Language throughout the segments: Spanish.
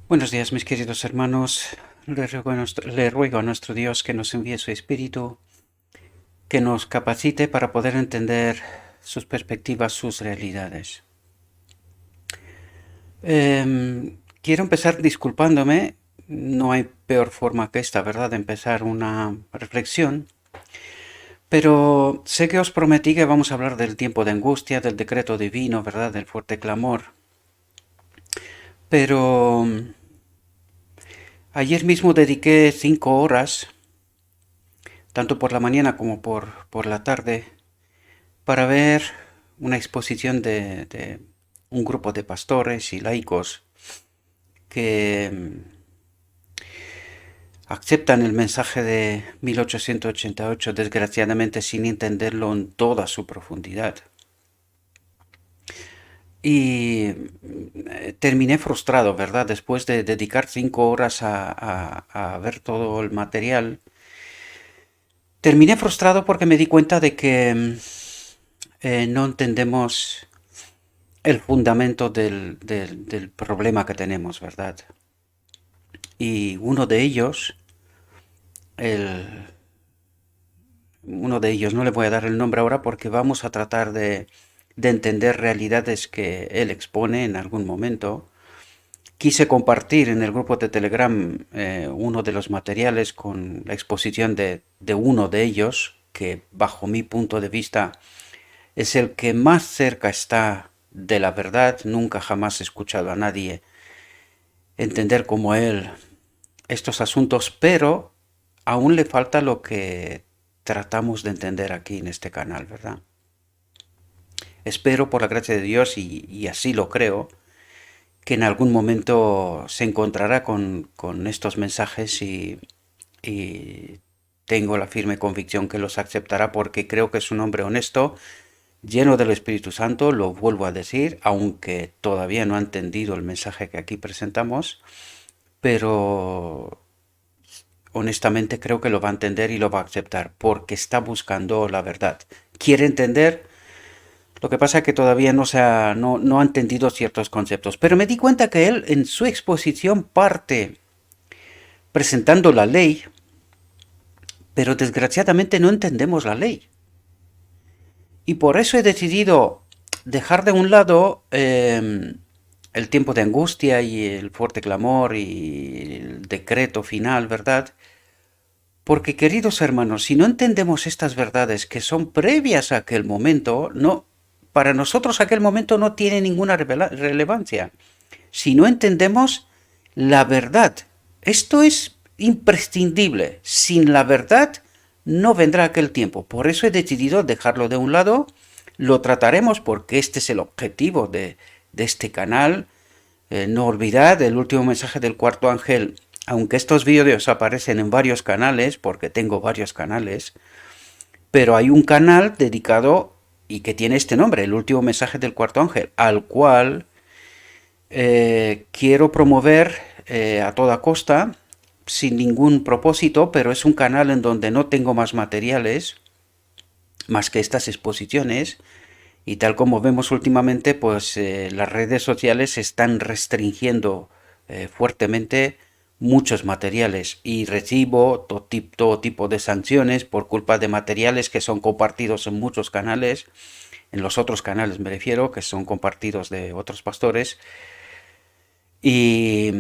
Buenos días, mis queridos hermanos. Le ruego a nuestro Dios que nos envíe su Espíritu, que nos capacite para poder entender sus perspectivas, sus realidades. Quiero empezar disculpándome. No hay peor forma que esta, ¿verdad?, de empezar una reflexión. Pero sé que os prometí que vamos a hablar del tiempo de angustia, del decreto divino, ¿verdad?, del fuerte clamor. Pero ayer mismo dediqué 5 horas, tanto por la mañana como por la tarde, para ver una exposición de un grupo de pastores y laicos que aceptan el mensaje de 1888, desgraciadamente sin entenderlo en toda su profundidad. Y terminé frustrado, ¿verdad? Después de dedicar 5 horas a ver todo el material, terminé frustrado porque me di cuenta de que no entendemos el fundamento del problema que tenemos, ¿verdad? Y el, uno de ellos, no le voy a dar el nombre ahora porque vamos a tratar de entender realidades que él expone en algún momento. Quise compartir en el grupo de Telegram uno de los materiales con la exposición de uno de ellos, que bajo mi punto de vista es el que más cerca está de la verdad. Nunca jamás he escuchado a nadie entender como él estos asuntos, pero aún le falta lo que tratamos de entender aquí en este canal, ¿verdad? Espero por la gracia de Dios, y así lo creo, que en algún momento se encontrará con estos mensajes y tengo la firme convicción que los aceptará porque creo que es un hombre honesto, lleno del Espíritu Santo, lo vuelvo a decir, aunque todavía no ha entendido el mensaje que aquí presentamos, pero honestamente creo que lo va a entender y lo va a aceptar porque está buscando la verdad. Quiere entender, lo que pasa es que todavía no ha entendido ciertos conceptos. Pero me di cuenta que él en su exposición parte presentando la ley, pero desgraciadamente no entendemos la ley. Y por eso he decidido dejar de un lado el tiempo de angustia y el fuerte clamor y el decreto final, ¿verdad? Porque, queridos hermanos, si no entendemos estas verdades que son previas a aquel momento, no, para nosotros aquel momento no tiene ninguna relevancia. Si no entendemos la verdad, esto es imprescindible. Sin la verdad no vendrá aquel tiempo. Por eso he decidido dejarlo de un lado. Lo trataremos porque este es el objetivo de este canal. No olvidad el último mensaje del cuarto ángel. Aunque estos vídeos aparecen en varios canales, porque tengo varios canales, pero hay un canal dedicado y que tiene este nombre, el último mensaje del cuarto ángel, al cual quiero promover a toda costa, sin ningún propósito, pero es un canal en donde no tengo más materiales, más que estas exposiciones, y tal como vemos últimamente, pues las redes sociales están restringiendo fuertemente muchos materiales y recibo todo tipo de sanciones por culpa de materiales que son compartidos en muchos canales, en los otros canales me refiero, que son compartidos de otros pastores, y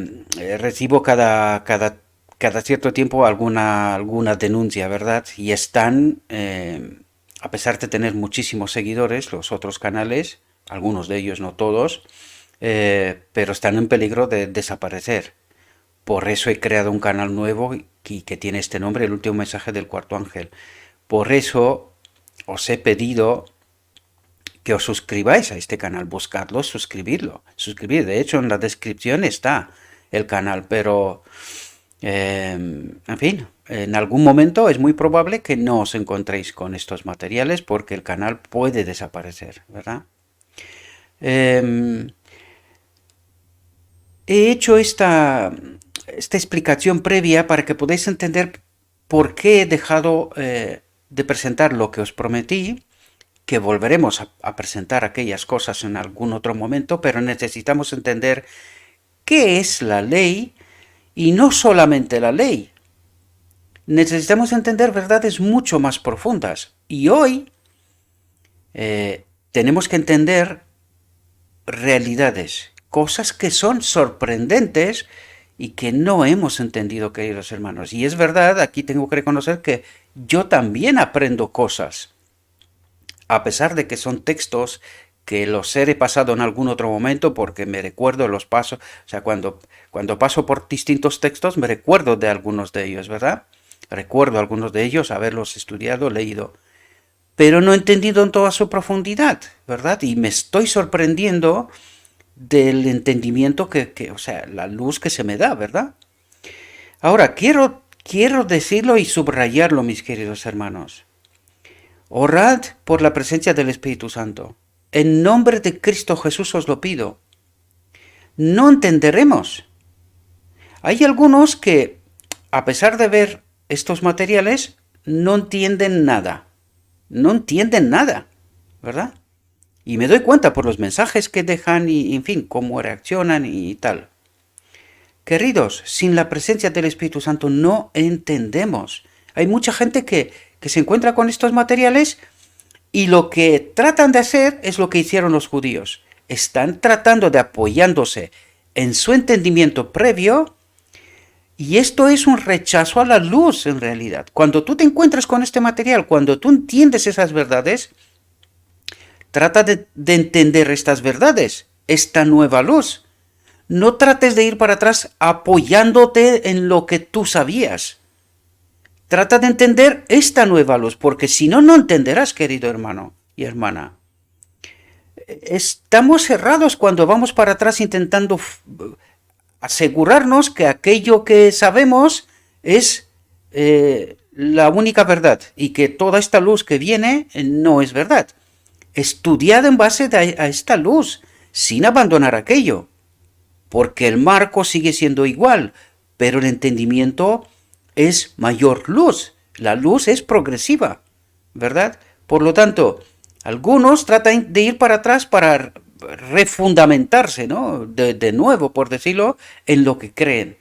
recibo cada cierto tiempo alguna denuncia, ¿verdad? Y están, a pesar de tener muchísimos seguidores, los otros canales, algunos de ellos, no todos, pero están en peligro de desaparecer. Por eso he creado un canal nuevo que tiene este nombre, el último mensaje del cuarto ángel. Por eso os he pedido que os suscribáis a este canal, buscadlo, suscribir. De hecho, en la descripción está el canal, pero, en fin, en algún momento es muy probable que no os encontréis con estos materiales porque el canal puede desaparecer, ¿verdad? Eh, He hecho esta explicación previa para que podáis entender por qué he dejado de presentar lo que os prometí, que volveremos a presentar aquellas cosas en algún otro momento, pero necesitamos entender qué es la ley y no solamente la ley. Necesitamos entender verdades mucho más profundas. Y hoy tenemos que entender realidades, cosas que son sorprendentes y que no hemos entendido, queridos hermanos. Y es verdad, aquí tengo que reconocer que yo también aprendo cosas, a pesar de que son textos que los he repasado en algún otro momento porque me recuerdo los pasos, o sea, cuando paso por distintos textos me recuerdo de algunos de ellos, ¿verdad? Recuerdo algunos de ellos, haberlos estudiado, leído, pero no he entendido en toda su profundidad, ¿verdad? Y me estoy sorprendiendo del entendimiento o sea, la luz que se me da, ¿verdad? Ahora, quiero decirlo y subrayarlo, mis queridos hermanos. Orad por la presencia del Espíritu Santo. En nombre de Cristo Jesús os lo pido. No entenderemos. Hay algunos que, a pesar de ver estos materiales, no entienden nada. No entienden nada, ¿verdad? Y me doy cuenta por los mensajes que dejan y, en fin, cómo reaccionan y tal. Queridos, sin la presencia del Espíritu Santo no entendemos. Hay mucha gente que se encuentra con estos materiales y lo que tratan de hacer es lo que hicieron los judíos. Están tratando de apoyándose en su entendimiento previo y esto es un rechazo a la luz en realidad. Cuando tú te encuentras con este material, cuando tú entiendes esas verdades, trata de entender estas verdades, esta nueva luz. No trates de ir para atrás apoyándote en lo que tú sabías. Trata de entender esta nueva luz, porque si no, no entenderás, querido hermano y hermana. Estamos cerrados cuando vamos para atrás intentando asegurarnos que aquello que sabemos es la única verdad y que toda esta luz que viene no es verdad. Estudiad en base a esta luz, sin abandonar aquello, porque el marco sigue siendo igual, pero el entendimiento es mayor luz. La luz es progresiva, ¿verdad? Por lo tanto, algunos tratan de ir para atrás para refundamentarse, ¿no? De nuevo, por decirlo, en lo que creen.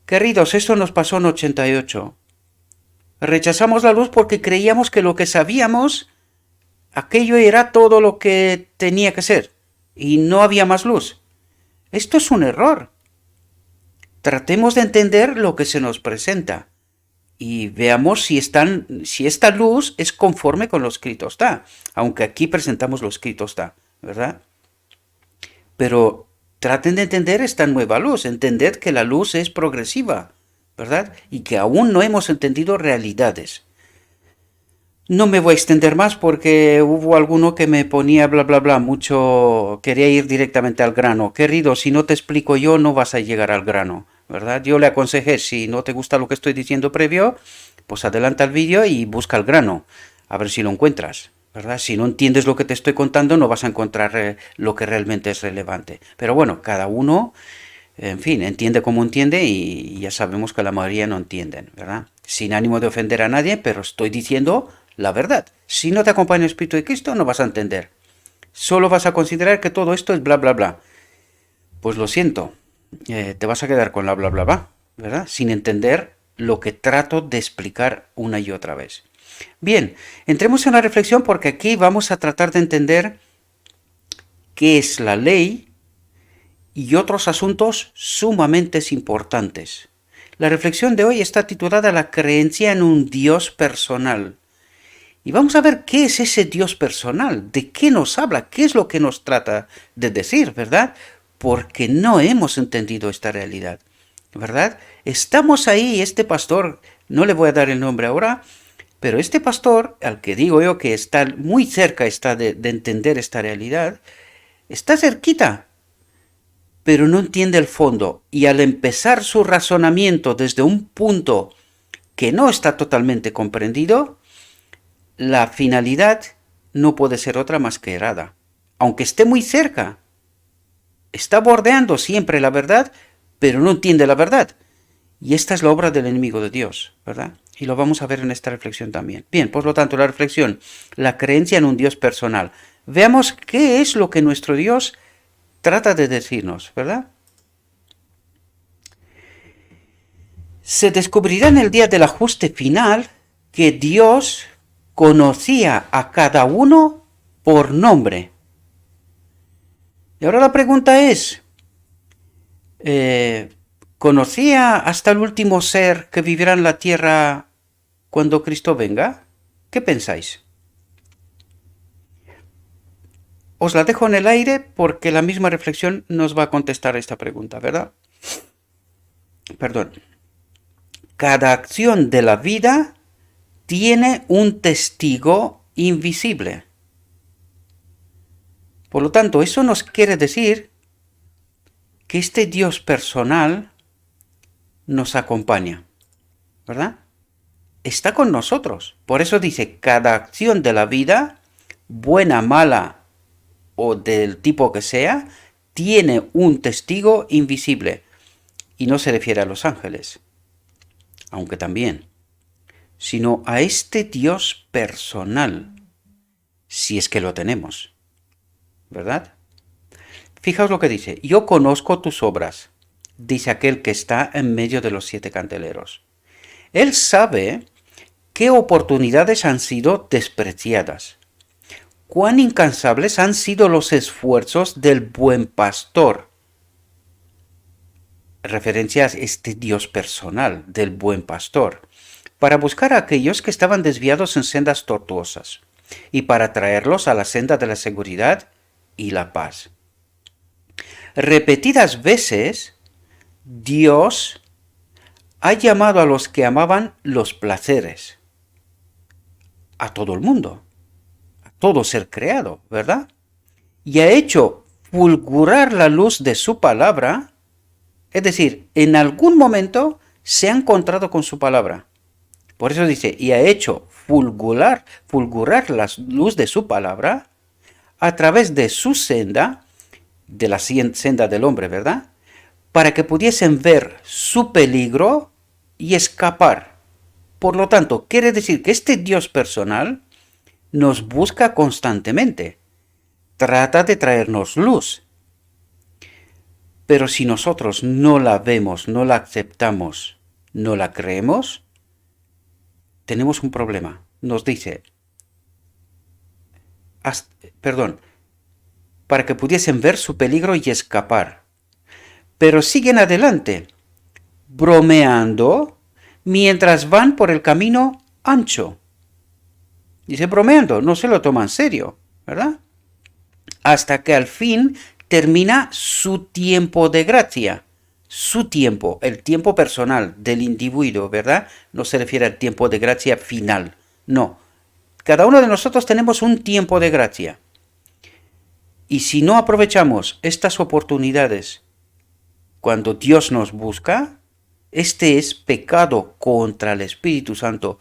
Queridos, esto nos pasó en 88. Rechazamos la luz porque creíamos que lo que sabíamos, aquello era todo lo que tenía que ser, y no había más luz. Esto es un error. Tratemos de entender lo que se nos presenta y veamos si esta luz es conforme con lo escrito está, aunque aquí presentamos lo escrito está, ¿verdad? Pero traten de entender esta nueva luz, entended que la luz es progresiva, ¿verdad? Y que aún no hemos entendido realidades. No me voy a extender más porque hubo alguno que me ponía bla bla bla mucho, quería ir directamente al grano. Querido, si no te explico yo no vas a llegar al grano, ¿verdad? Yo le aconsejé, si no te gusta lo que estoy diciendo previo, pues adelanta el vídeo y busca el grano, a ver si lo encuentras, ¿verdad? Si no entiendes lo que te estoy contando no vas a encontrar lo que realmente es relevante. Pero bueno, cada uno, en fin, entiende como entiende y ya sabemos que la mayoría no entienden, ¿verdad? Sin ánimo de ofender a nadie, pero estoy diciendo la verdad. Si no te acompaña el Espíritu de Cristo, no vas a entender. Solo vas a considerar que todo esto es bla, bla, bla. Pues lo siento, te vas a quedar con la bla, bla, bla, ¿verdad? Sin entender lo que trato de explicar una y otra vez. Bien, entremos en la reflexión porque aquí vamos a tratar de entender qué es la ley y otros asuntos sumamente importantes. La reflexión de hoy está titulada La creencia en un Dios personal. Y vamos a ver qué es ese Dios personal, de qué nos habla, qué es lo que nos trata de decir, ¿verdad? Porque no hemos entendido esta realidad, ¿verdad? Estamos ahí, este pastor, no le voy a dar el nombre ahora, pero este pastor, al que digo yo que está muy cerca está de entender esta realidad, está cerquita, pero no entiende el fondo. Y al empezar su razonamiento desde un punto que no está totalmente comprendido, la finalidad no puede ser otra más que errada. Aunque esté muy cerca, está bordeando siempre la verdad, pero no entiende la verdad. Y esta es la obra del enemigo de Dios, ¿verdad? Y lo vamos a ver en esta reflexión también. Bien, por lo tanto, la reflexión, la creencia en un Dios personal. Veamos qué es lo que nuestro Dios trata de decirnos, ¿verdad? Se descubrirá en el día del ajuste final que Dios conocía a cada uno por nombre. Y ahora la pregunta es, ¿conocía hasta el último ser que vivirá en la tierra cuando Cristo venga? ¿Qué pensáis? Os la dejo en el aire porque la misma reflexión nos va a contestar esta pregunta, ¿verdad? Perdón. Cada acción de la vida tiene un testigo invisible. Por lo tanto, eso nos quiere decir que este Dios personal nos acompaña, ¿verdad? Está con nosotros. Por eso dice, cada acción de la vida, buena, mala o del tipo que sea, tiene un testigo invisible. Y no se refiere a los ángeles, aunque también, sino a este Dios personal, si es que lo tenemos, ¿verdad? Fijaos lo que dice, yo conozco tus obras, dice aquel que está en medio de los 7 candeleros. Él sabe qué oportunidades han sido despreciadas, cuán incansables han sido los esfuerzos del buen pastor. Referencia a este Dios personal del buen pastor, para buscar a aquellos que estaban desviados en sendas tortuosas y para traerlos a la senda de la seguridad y la paz. Repetidas veces, Dios ha llamado a los que amaban los placeres, a todo el mundo, a todo ser creado, ¿verdad? Y ha hecho fulgurar la luz de su palabra, es decir, en algún momento se ha encontrado con su palabra. Por eso dice, y ha hecho fulgurar la luz de su palabra a través de su senda, de la senda del hombre, ¿verdad? Para que pudiesen ver su peligro y escapar. Por lo tanto, quiere decir que este Dios personal nos busca constantemente. Trata de traernos luz. Pero si nosotros no la vemos, no la aceptamos, no la creemos, tenemos un problema. Nos dice, para que pudiesen ver su peligro y escapar. Pero siguen adelante, bromeando, mientras van por el camino ancho. Dice bromeando, no se lo toma en serio, ¿verdad? Hasta que al fin termina su tiempo de gracia. Su tiempo, el tiempo personal del individuo, ¿verdad? No se refiere al tiempo de gracia final, no. Cada uno de nosotros tenemos un tiempo de gracia. Y si no aprovechamos estas oportunidades cuando Dios nos busca, este es pecado contra el Espíritu Santo,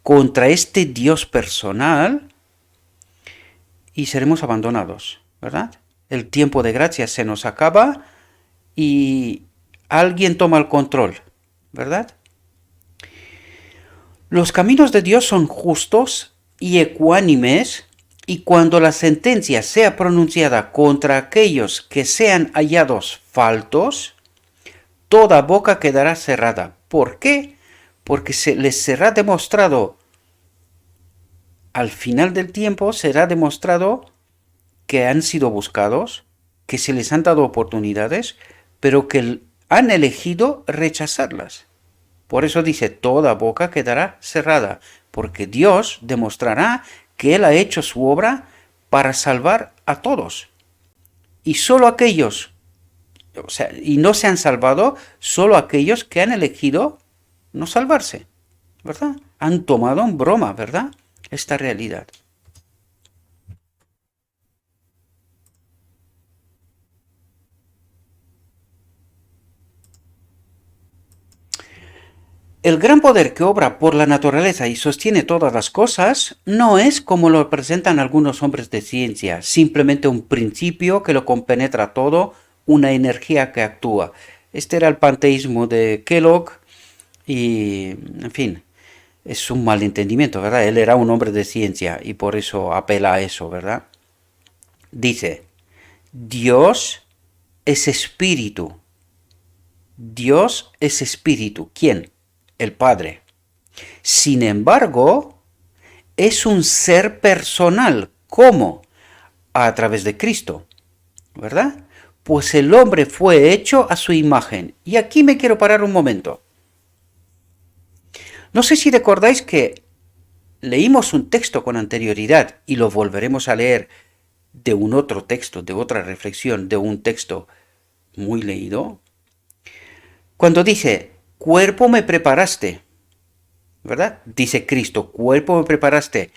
contra este Dios personal, y seremos abandonados, ¿verdad? El tiempo de gracia se nos acaba y alguien toma el control, ¿verdad? Los caminos de Dios son justos y ecuánimes, y cuando la sentencia sea pronunciada contra aquellos que sean hallados faltos, toda boca quedará cerrada. ¿Por qué? Porque se les será demostrado, al final del tiempo será demostrado que han sido buscados, que se les han dado oportunidades, pero que han elegido rechazarlas. Por eso dice, toda boca quedará cerrada, porque Dios demostrará que Él ha hecho su obra para salvar a todos. Y solo aquellos, y no se han salvado, solo aquellos que han elegido no salvarse, ¿verdad? Han tomado en broma, ¿verdad? Esta realidad. El gran poder que obra por la naturaleza y sostiene todas las cosas no es como lo presentan algunos hombres de ciencia, simplemente un principio que lo compenetra todo, una energía que actúa. Este era el panteísmo de Kellogg y, en fin, es un malentendimiento, ¿verdad? Él era un hombre de ciencia y por eso apela a eso, ¿verdad? Dice, Dios es espíritu. Dios es espíritu. ¿Quién? el Padre. Sin embargo, es un ser personal. ¿Cómo? A través de Cristo, ¿verdad? Pues el hombre fue hecho a su imagen. Y aquí me quiero parar un momento. No sé si recordáis que leímos un texto con anterioridad y lo volveremos a leer de un otro texto, de otra reflexión, de un texto muy leído. Cuando dice, cuerpo me preparaste, ¿verdad? Dice Cristo, cuerpo me preparaste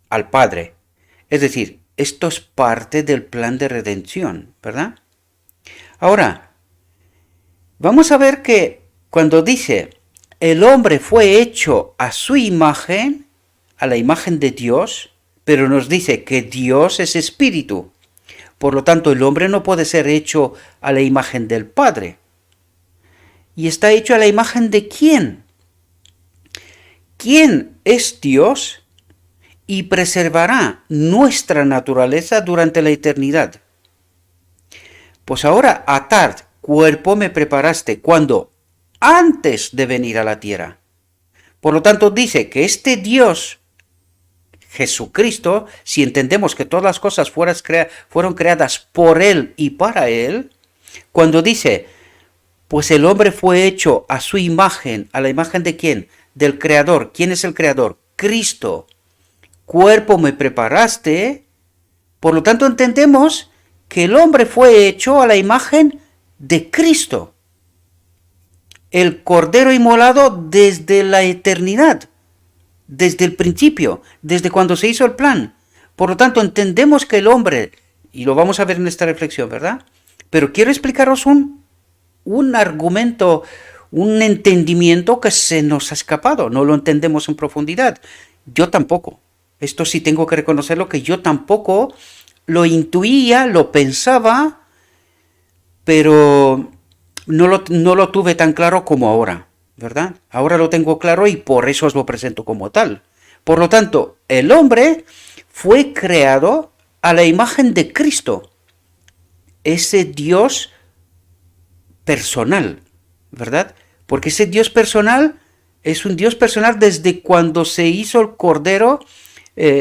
al Padre. Es decir, esto es parte del plan de redención, ¿verdad? Ahora, vamos a ver que cuando dice, el hombre fue hecho a su imagen, a la imagen de Dios, pero nos dice que Dios es espíritu. Por lo tanto, el hombre no puede ser hecho a la imagen del Padre. ¿Y está hecho a la imagen de quién? ¿Quién es Dios y preservará nuestra naturaleza durante la eternidad? Pues ahora, atar, cuerpo me preparaste, cuando antes de venir a la tierra. Por lo tanto, dice que este Dios, Jesucristo, si entendemos que todas las cosas fueron creadas por Él y para Él, cuando dice, pues el hombre fue hecho a su imagen, ¿a la imagen de quién? Del Creador. ¿Quién es el Creador? Cristo. Cuerpo me preparaste. Por lo tanto, entendemos que el hombre fue hecho a la imagen de Cristo. El Cordero inmolado desde la eternidad, desde el principio, desde cuando se hizo el plan. Por lo tanto, entendemos que el hombre, y lo vamos a ver en esta reflexión, ¿verdad? Pero quiero explicaros un argumento, un entendimiento que se nos ha escapado, no lo entendemos en profundidad. Yo tampoco. Esto sí tengo que reconocerlo, que yo tampoco lo intuía, lo pensaba, pero no lo tuve tan claro como ahora, ¿verdad? Ahora lo tengo claro y por eso os lo presento como tal. Por lo tanto, el hombre fue creado a la imagen de Cristo, ese Dios personal, ¿verdad? Porque ese Dios personal es un Dios personal desde cuando se hizo el Cordero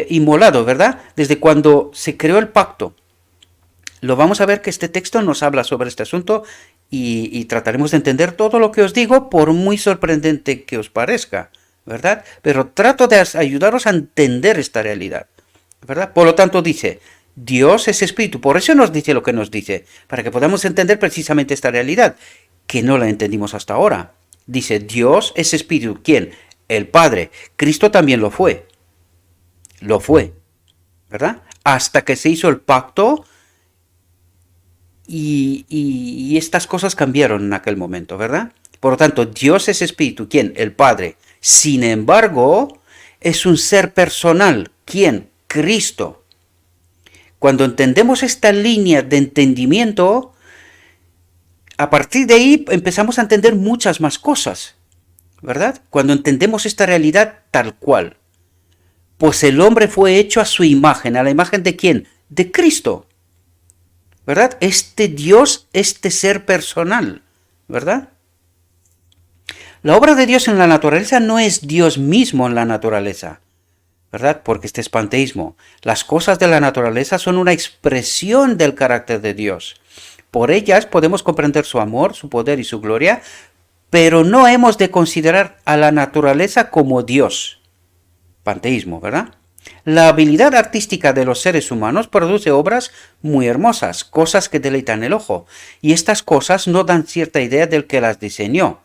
inmolado, ¿verdad? Desde cuando se creó el pacto. Lo vamos a ver que este texto nos habla sobre este asunto y trataremos de entender todo lo que os digo, por muy sorprendente que os parezca, ¿verdad? Pero trato de ayudaros a entender esta realidad, ¿verdad? Por lo tanto dice, Dios es espíritu, por eso nos dice lo que nos dice, para que podamos entender precisamente esta realidad, que no la entendimos hasta ahora. Dice, Dios es espíritu. ¿Quién? El Padre. Cristo también lo fue, ¿verdad? Hasta que se hizo el pacto y estas cosas cambiaron en aquel momento, ¿verdad? Por lo tanto, Dios es espíritu. ¿Quién? El Padre. Sin embargo, es un ser personal. ¿Quién? Cristo. Cuando entendemos esta línea de entendimiento, a partir de ahí empezamos a entender muchas más cosas, ¿verdad? Cuando entendemos esta realidad tal cual. Pues el hombre fue hecho a su imagen. ¿A la imagen de quién? De Cristo, ¿verdad? Este Dios, este ser personal, ¿verdad? La obra de Dios en la naturaleza no es Dios mismo en la naturaleza, ¿verdad? Porque este es panteísmo. Las cosas de la naturaleza son una expresión del carácter de Dios. Por ellas podemos comprender su amor, su poder y su gloria, pero no hemos de considerar a la naturaleza como Dios. Panteísmo, ¿verdad? La habilidad artística de los seres humanos produce obras muy hermosas, cosas que deleitan el ojo, y estas cosas no dan cierta idea del que las diseñó,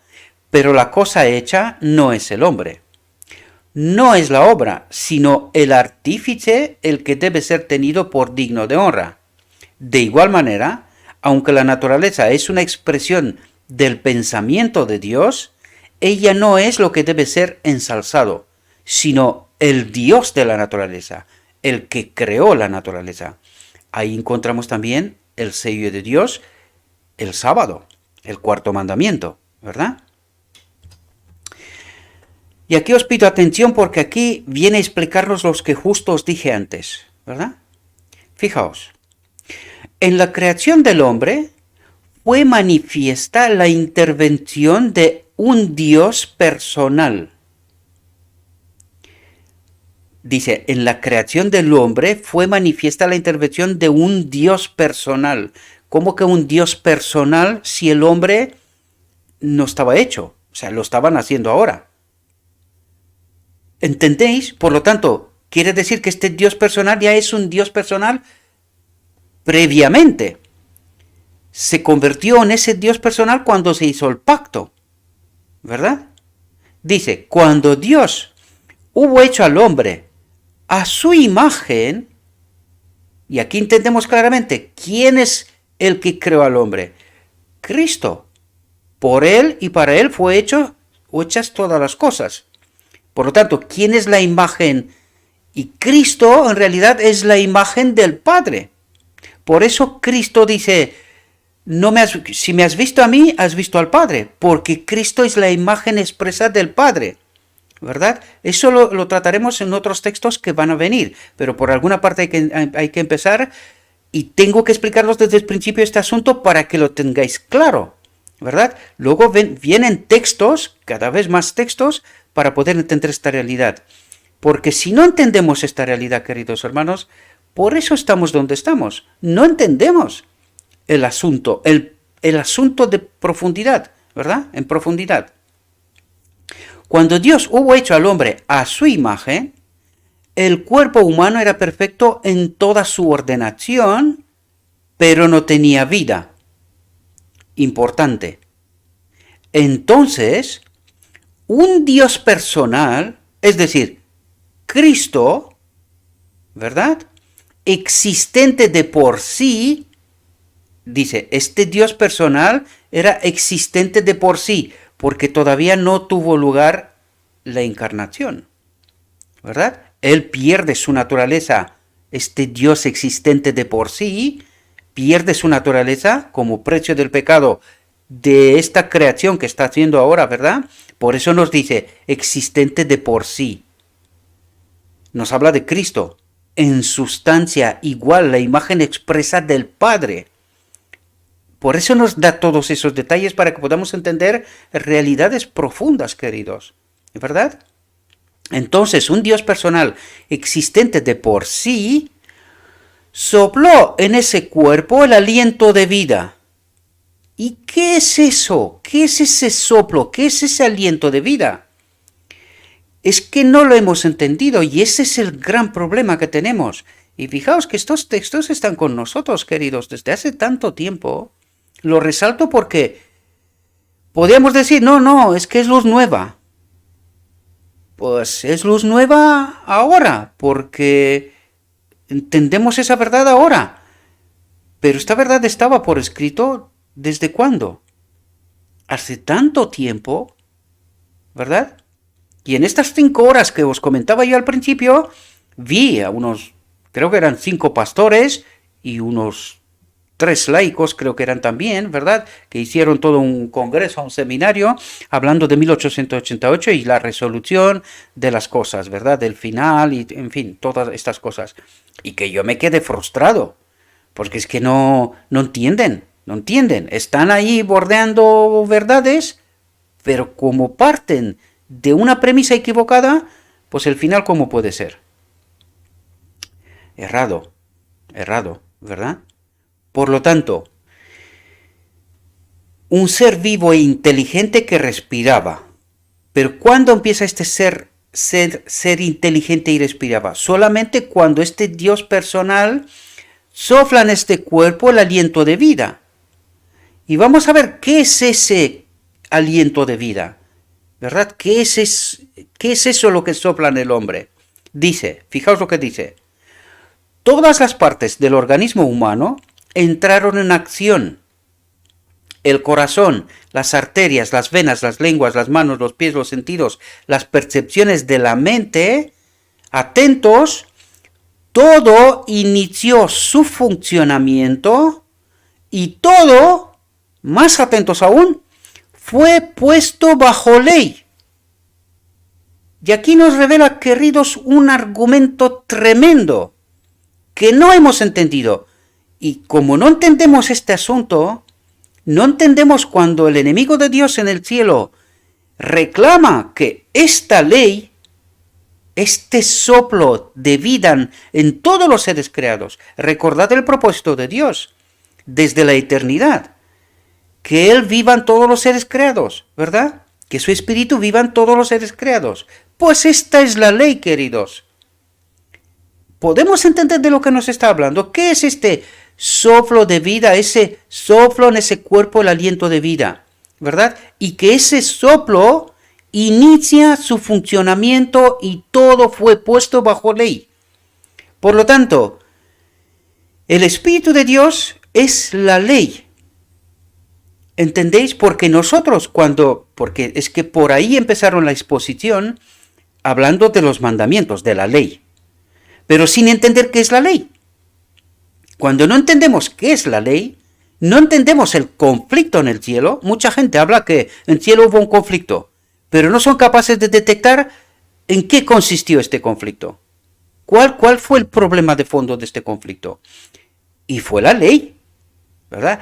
pero la cosa hecha no es el hombre. No es la obra, sino el artífice el que debe ser tenido por digno de honra. De igual manera, aunque la naturaleza es una expresión del pensamiento de Dios, ella no es lo que debe ser ensalzado, sino el Dios de la naturaleza, el que creó la naturaleza. Ahí encontramos también el sello de Dios, el sábado, el cuarto mandamiento, ¿verdad? Y aquí os pido atención porque aquí viene a explicarnos los que justo os dije antes, ¿verdad? Fijaos, en la creación del hombre fue manifiesta la intervención de un Dios personal. Dice, en la creación del hombre fue manifiesta la intervención de un Dios personal. ¿Cómo que un Dios personal si el hombre no estaba hecho? O sea, lo estaban haciendo ahora. ¿Entendéis? Por lo tanto, quiere decir que este Dios personal ya es un Dios personal previamente. Se convirtió en ese Dios personal cuando se hizo el pacto. ¿Verdad? Dice, cuando Dios hubo hecho al hombre a su imagen, y aquí entendemos claramente quién es el que creó al hombre. Cristo. Por él y para él fue hechas todas las cosas. Por lo tanto, ¿quién es la imagen? Y Cristo en realidad es la imagen del Padre. Por eso Cristo dice, si me has visto a mí, has visto al Padre, porque Cristo es la imagen expresa del Padre, ¿verdad? Eso lo trataremos en otros textos que van a venir, pero por alguna parte hay que empezar y tengo que explicaros desde el principio este asunto para que lo tengáis claro, ¿verdad? Luego vienen textos, cada vez más textos, para poder entender esta realidad. Porque si no entendemos esta realidad, queridos hermanos, por eso estamos donde estamos. No entendemos el asunto, el asunto de profundidad, ¿verdad? En profundidad. Cuando Dios hubo hecho al hombre a su imagen, el cuerpo humano era perfecto en toda su ordenación, pero no tenía vida. Importante. Entonces, un Dios personal, es decir, Cristo, ¿verdad? Existente de por sí, dice, este Dios personal era existente de por sí, porque todavía no tuvo lugar la encarnación, ¿verdad? Él pierde su naturaleza, este Dios existente de por sí, pierde su naturaleza como precio del pecado de esta creación que está haciendo ahora, ¿verdad? Por eso nos dice, existente de por sí. Nos habla de Cristo, en sustancia igual, la imagen expresa del Padre. Por eso nos da todos esos detalles para que podamos entender realidades profundas, queridos, ¿verdad? Entonces, un Dios personal existente de por sí sopló en ese cuerpo el aliento de vida. ¿Y qué es eso? ¿Qué es ese soplo? ¿Qué es ese aliento de vida? Es que no lo hemos entendido y ese es el gran problema que tenemos. Y fijaos que estos textos están con nosotros, queridos, desde hace tanto tiempo. Lo resalto porque podríamos decir, no, es que es luz nueva. Pues es luz nueva ahora, porque entendemos esa verdad ahora. Pero esta verdad estaba por escrito ¿desde cuándo? Hace tanto tiempo, ¿verdad? Y en estas 5 horas que os comentaba yo al principio, vi a unos, creo que eran 5 pastores y unos 3 laicos, creo que eran también, ¿verdad? Que hicieron todo un congreso, un seminario, hablando de 1888 y la resolución de las cosas, ¿verdad? Del final y, en fin, todas estas cosas. Y que yo me quedé frustrado, porque es que no entienden. Están ahí bordeando verdades, pero como parten de una premisa equivocada, pues el final, ¿cómo puede ser? Errado, ¿verdad? Por lo tanto, un ser vivo e inteligente que respiraba. Pero ¿cuándo empieza este ser inteligente y respiraba? Solamente cuando este Dios personal sopla en este cuerpo el aliento de vida. Y vamos a ver qué es ese aliento de vida, ¿verdad? ¿Qué es eso lo que sopla en el hombre? Dice, fijaos lo que dice. Todas las partes del organismo humano entraron en acción. El corazón, las arterias, las venas, las lenguas, las manos, los pies, los sentidos, las percepciones de la mente, atentos, todo inició su funcionamiento y todo, más atentos aún, fue puesto bajo ley. Y aquí nos revela, queridos, un argumento tremendo que no hemos entendido. Y como no entendemos este asunto, no entendemos cuando el enemigo de Dios en el cielo reclama que esta ley, este soplo de vida en todos los seres creados, recordad el propósito de Dios desde la eternidad, que Él viva en todos los seres creados, ¿verdad? Que su espíritu viva en todos los seres creados. Pues esta es la ley, queridos. ¿Podemos entender de lo que nos está hablando? ¿Qué es este soplo de vida, ese soplo en ese cuerpo, el aliento de vida, ¿verdad? Y que ese soplo inicia su funcionamiento y todo fue puesto bajo ley. Por lo tanto, el Espíritu de Dios es la ley. ¿Entendéis? Porque nosotros porque es que por ahí empezaron la exposición hablando de los mandamientos, de la ley, pero sin entender qué es la ley. Cuando no entendemos qué es la ley, no entendemos el conflicto en el cielo. Mucha gente habla que en el cielo hubo un conflicto, pero no son capaces de detectar en qué consistió este conflicto. ¿Cuál fue el problema de fondo de este conflicto? Y fue la ley, ¿verdad?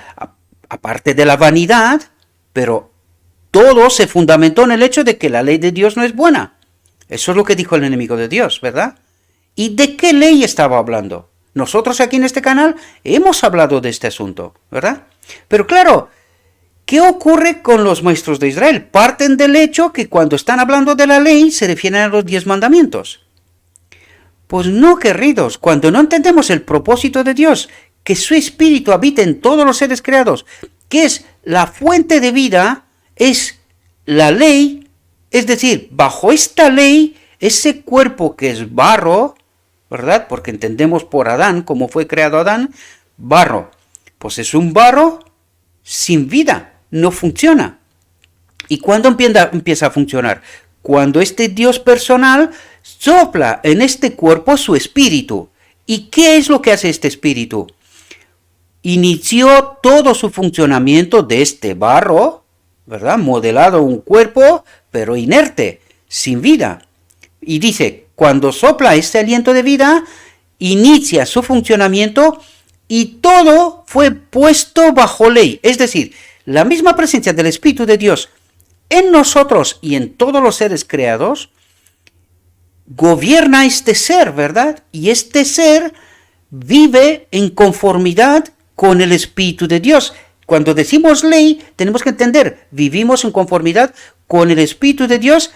Aparte de la vanidad, pero todo se fundamentó en el hecho de que la ley de Dios no es buena. Eso es lo que dijo el enemigo de Dios, ¿verdad? ¿Y de qué ley estaba hablando? Nosotros aquí en este canal hemos hablado de este asunto, ¿verdad? Pero claro, ¿qué ocurre con los maestros de Israel? Parten del hecho que cuando están hablando de la ley se refieren a los 10 mandamientos. Pues no, queridos, cuando no entendemos el propósito de Dios, que su espíritu habita en todos los seres creados, que es la fuente de vida, es la ley, es decir, bajo esta ley, ese cuerpo que es barro, ¿verdad? Porque entendemos por Adán, cómo fue creado Adán, barro. Pues es un barro sin vida, no funciona. ¿Y cuándo empieza a funcionar? Cuando este Dios personal sopla en este cuerpo su espíritu. ¿Y qué es lo que hace este espíritu? Inició todo su funcionamiento de este barro, ¿verdad? Modelado un cuerpo, pero inerte, sin vida. Y dice, cuando sopla este aliento de vida, inicia su funcionamiento y todo fue puesto bajo ley. Es decir, la misma presencia del Espíritu de Dios en nosotros y en todos los seres creados gobierna este ser, ¿verdad? Y este ser vive en conformidad con el Espíritu de Dios. Cuando decimos ley, tenemos que entender, vivimos en conformidad con el Espíritu de Dios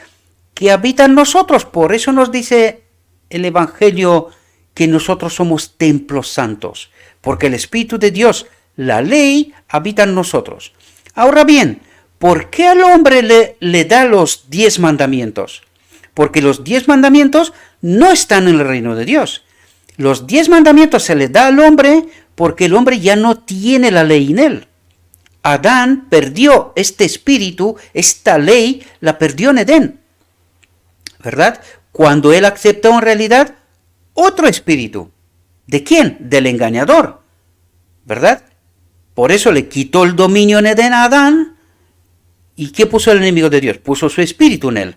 que habita en nosotros. Por eso nos dice el Evangelio que nosotros somos templos santos, porque el Espíritu de Dios, la ley, habita en nosotros. Ahora bien, ¿por qué al hombre le da los 10 mandamientos? Porque los 10 mandamientos no están en el reino de Dios. Los 10 mandamientos se le da al hombre porque el hombre ya no tiene la ley en él. Adán perdió este espíritu, esta ley, la perdió en Edén, ¿verdad? Cuando él aceptó en realidad otro espíritu. ¿De quién? Del engañador, ¿verdad? Por eso le quitó el dominio en Edén a Adán. ¿Y qué puso el enemigo de Dios? Puso su espíritu en él,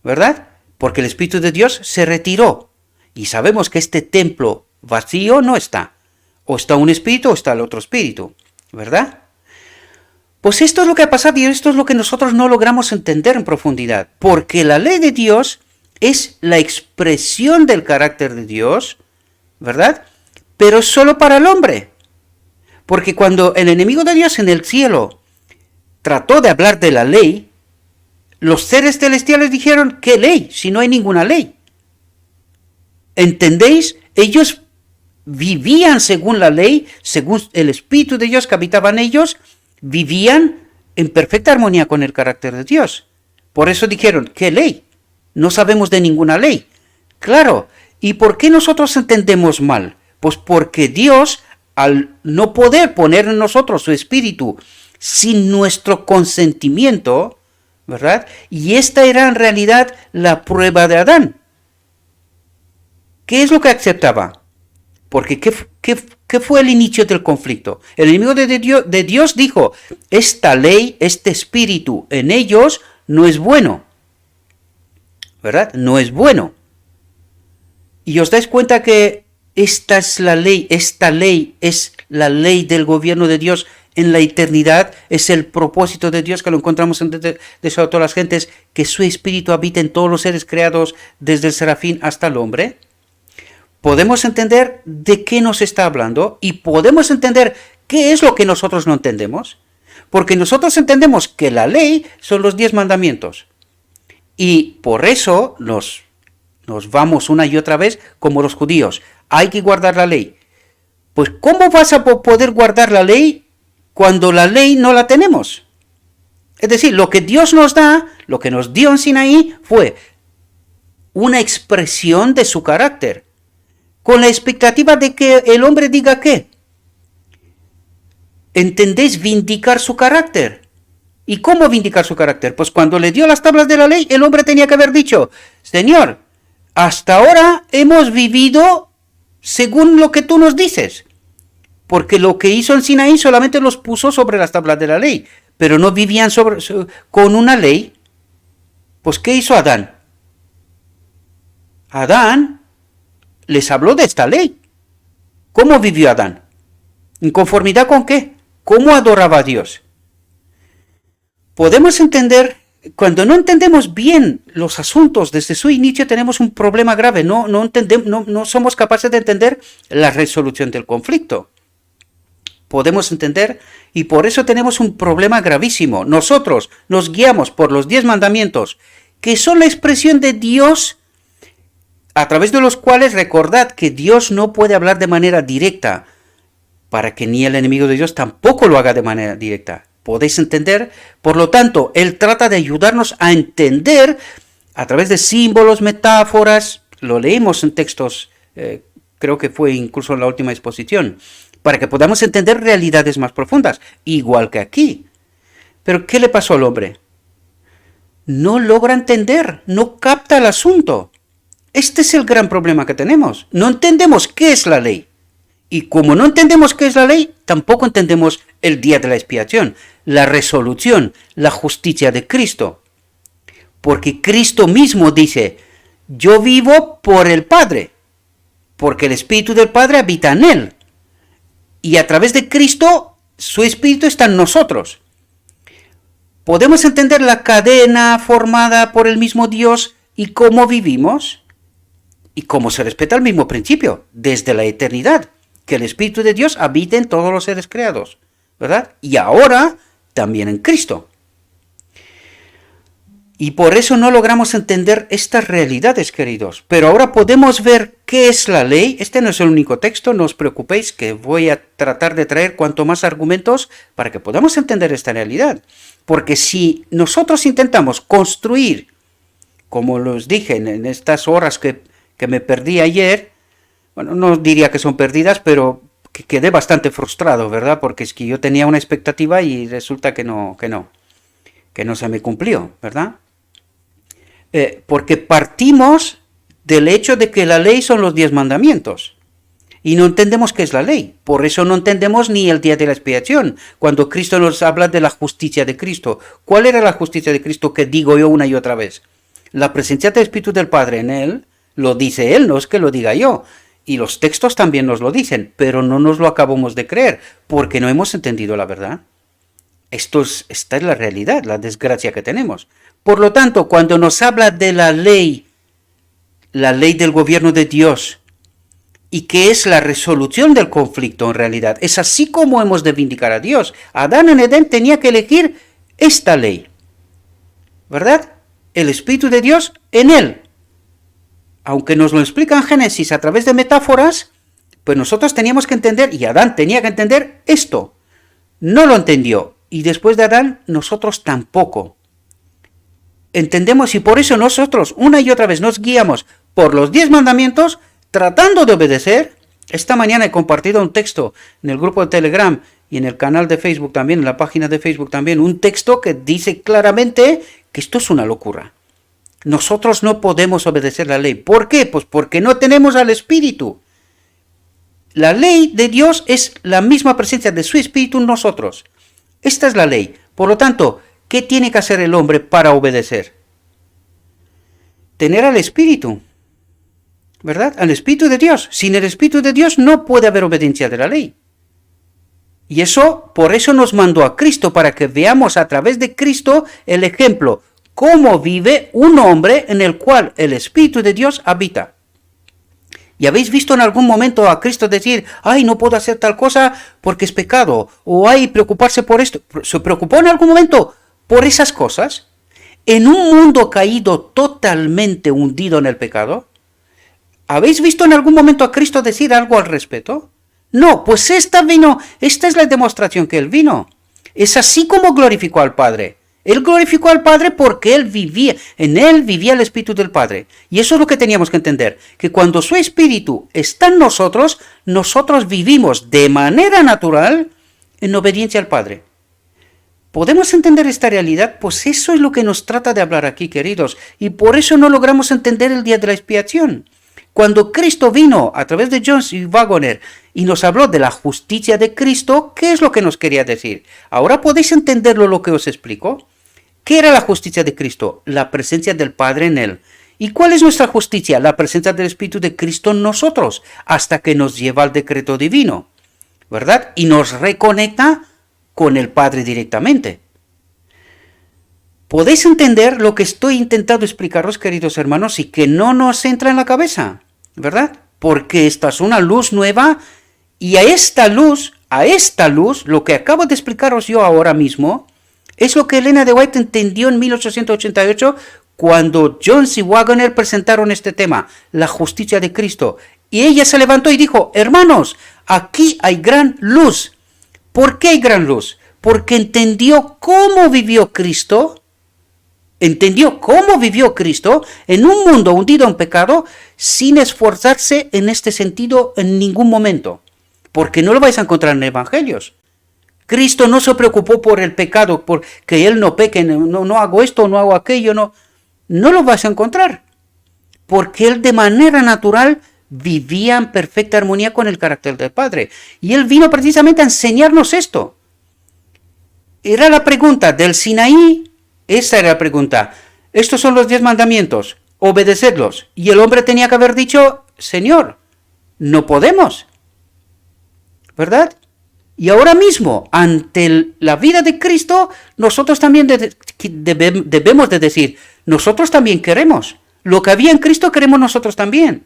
¿verdad? Porque el Espíritu de Dios se retiró. Y sabemos que este templo vacío no está. O está un espíritu o está el otro espíritu, ¿verdad? Pues esto es lo que ha pasado y esto es lo que nosotros no logramos entender en profundidad. Porque la ley de Dios es la expresión del carácter de Dios, ¿verdad? Pero solo para el hombre. Porque cuando el enemigo de Dios en el cielo trató de hablar de la ley, los seres celestiales dijeron, ¿qué ley? Si no hay ninguna ley. ¿Entendéis? Ellos vivían según la ley, según el Espíritu de Dios que habitaba en ellos, vivían en perfecta armonía con el carácter de Dios. Por eso dijeron, ¿qué ley? No sabemos de ninguna ley. Claro, ¿y por qué nosotros entendemos mal? Pues porque Dios, al no poder poner en nosotros su Espíritu sin nuestro consentimiento, ¿verdad? Y esta era en realidad la prueba de Adán. ¿Qué es lo que aceptaba? Porque ¿qué fue el inicio del conflicto? El enemigo de Dios dijo, esta ley, este espíritu en ellos no es bueno, ¿verdad? No es bueno. Y os dais cuenta que esta es la ley, esta ley es la ley del gobierno de Dios en la eternidad. Es el propósito de Dios que lo encontramos en todas las gentes, que su espíritu habita en todos los seres creados, desde el serafín hasta el hombre. Podemos entender de qué nos está hablando y podemos entender qué es lo que nosotros no entendemos. Porque nosotros entendemos que la ley son los 10 mandamientos. Y por eso nos vamos una y otra vez como los judíos. Hay que guardar la ley. Pues ¿cómo vas a poder guardar la ley cuando la ley no la tenemos? Es decir, lo que Dios nos da, lo que nos dio en Sinaí, fue una expresión de su carácter, con la expectativa de que el hombre diga ¿qué? ¿Entendéis? Vindicar su carácter. ¿Y cómo vindicar su carácter? Pues cuando le dio las tablas de la ley, el hombre tenía que haber dicho: Señor, hasta ahora hemos vivido según lo que tú nos dices. Porque lo que hizo en Sinaí solamente los puso sobre las tablas de la ley, pero no vivían con una ley. Pues ¿qué hizo Adán? Adán les habló de esta ley. ¿Cómo vivió Adán? ¿En conformidad con qué? ¿Cómo adoraba a Dios? Podemos entender, cuando no entendemos bien los asuntos desde su inicio, tenemos un problema grave. No somos capaces de entender la resolución del conflicto. Podemos entender, y por eso tenemos un problema gravísimo. Nosotros nos guiamos por los 10 mandamientos, que son la expresión de Dios, a través de los cuales recordad que Dios no puede hablar de manera directa, para que ni el enemigo de Dios tampoco lo haga de manera directa. ¿Podéis entender? Por lo tanto, Él trata de ayudarnos a entender a través de símbolos, metáforas. Lo leímos en textos, creo que fue incluso en la última exposición, para que podamos entender realidades más profundas, igual que aquí. Pero ¿qué le pasó al hombre? No logra entender, no capta el asunto. Este es el gran problema que tenemos. No entendemos qué es la ley. Y como no entendemos qué es la ley, tampoco entendemos el día de la expiación, la resolución, la justicia de Cristo. Porque Cristo mismo dice: yo vivo por el Padre, porque el Espíritu del Padre habita en Él. Y a través de Cristo, su Espíritu está en nosotros. ¿Podemos entender la cadena formada por el mismo Dios y cómo vivimos? Y cómo se respeta el mismo principio, desde la eternidad, que el Espíritu de Dios habite en todos los seres creados, ¿verdad? Y ahora también en Cristo. Y por eso no logramos entender estas realidades, queridos. Pero ahora podemos ver qué es la ley. Este no es el único texto, no os preocupéis, que voy a tratar de traer cuanto más argumentos para que podamos entender esta realidad. Porque si nosotros intentamos construir, como os dije en estas horas que me perdí ayer, bueno, no diría que son perdidas, pero que quedé bastante frustrado, ¿verdad? Porque es que yo tenía una expectativa y resulta que no se me cumplió, ¿verdad? Porque partimos del hecho de que la ley son los 10 mandamientos y no entendemos qué es la ley. Por eso no entendemos ni el día de la expiación, cuando Cristo nos habla de la justicia de Cristo. ¿Cuál era la justicia de Cristo que digo yo una y otra vez? La presencia del Espíritu del Padre en Él, lo dice Él, no es que lo diga yo. Y los textos también nos lo dicen, pero no nos lo acabamos de creer, porque no hemos entendido la verdad. Esta es la realidad, la desgracia que tenemos. Por lo tanto, cuando nos habla de la ley del gobierno de Dios, y que es la resolución del conflicto en realidad, es así como hemos de vindicar a Dios. Adán en Edén tenía que elegir esta ley, ¿verdad? El Espíritu de Dios en él. Aunque nos lo explica en Génesis a través de metáforas, pues nosotros teníamos que entender, y Adán tenía que entender esto. No lo entendió, y después de Adán, nosotros tampoco. Entendemos, y por eso nosotros una y otra vez nos guiamos por los 10 mandamientos, tratando de obedecer. Esta mañana he compartido un texto en el grupo de Telegram y en el canal de Facebook también, en la página de Facebook también, un texto que dice claramente que esto es una locura. Nosotros no podemos obedecer la ley. ¿Por qué? Pues porque no tenemos al Espíritu. La ley de Dios es la misma presencia de su Espíritu en nosotros. Esta es la ley. Por lo tanto, ¿qué tiene que hacer el hombre para obedecer? Tener al Espíritu, ¿verdad? Al Espíritu de Dios. Sin el Espíritu de Dios no puede haber obediencia de la ley. Y por eso nos mandó a Cristo, para que veamos a través de Cristo el ejemplo, cómo vive un hombre en el cual el Espíritu de Dios habita. ¿Y habéis visto en algún momento a Cristo decir, ay, no puedo hacer tal cosa porque es pecado? O ay, preocuparse por esto. ¿Se preocupó en algún momento por esas cosas? En un mundo caído, totalmente hundido en el pecado, ¿habéis visto en algún momento a Cristo decir algo al respecto? No, pues esta es la demostración que Él vino. Es así como glorificó al Padre. Él glorificó al Padre porque en Él vivía el Espíritu del Padre. Y eso es lo que teníamos que entender, que cuando su Espíritu está en nosotros, nosotros vivimos de manera natural en obediencia al Padre. ¿Podemos entender esta realidad? Pues eso es lo que nos trata de hablar aquí, queridos, y por eso no logramos entender el día de la expiación. Cuando Cristo vino a través de John C. Waggoner y nos habló de la justicia de Cristo, ¿qué es lo que nos quería decir? ¿Ahora podéis entenderlo lo que os explico? ¿Qué era la justicia de Cristo? La presencia del Padre en Él. ¿Y cuál es nuestra justicia? La presencia del Espíritu de Cristo en nosotros, hasta que nos lleva al decreto divino, ¿verdad? Y nos reconecta con el Padre directamente. ¿Podéis entender lo que estoy intentando explicaros, queridos hermanos, y que no nos entra en la cabeza? ¿Verdad? Porque esta es una luz nueva, y a esta luz, lo que acabo de explicaros yo ahora mismo, es lo que Elena de White entendió en 1888 cuando John C. Waggoner presentaron este tema, la justicia de Cristo. Y ella se levantó y dijo, hermanos, aquí hay gran luz. ¿Por qué hay gran luz? Porque entendió cómo vivió Cristo en un mundo hundido en pecado, sin esforzarse en este sentido en ningún momento. Porque no lo vais a encontrar en evangelios. Cristo no se preocupó por el pecado, por que Él no peque, no hago esto, no hago aquello, no lo vas a encontrar. Porque Él de manera natural vivía en perfecta armonía con el carácter del Padre. Y Él vino precisamente a enseñarnos esto. Era la pregunta del Sinaí. Esa era la pregunta. Estos son los 10 mandamientos, obedecedlos. Y el hombre tenía que haber dicho, Señor, no podemos. ¿Verdad? Y ahora mismo, ante la vida de Cristo, nosotros también debemos de decir, nosotros también queremos. Lo que había en Cristo queremos nosotros también.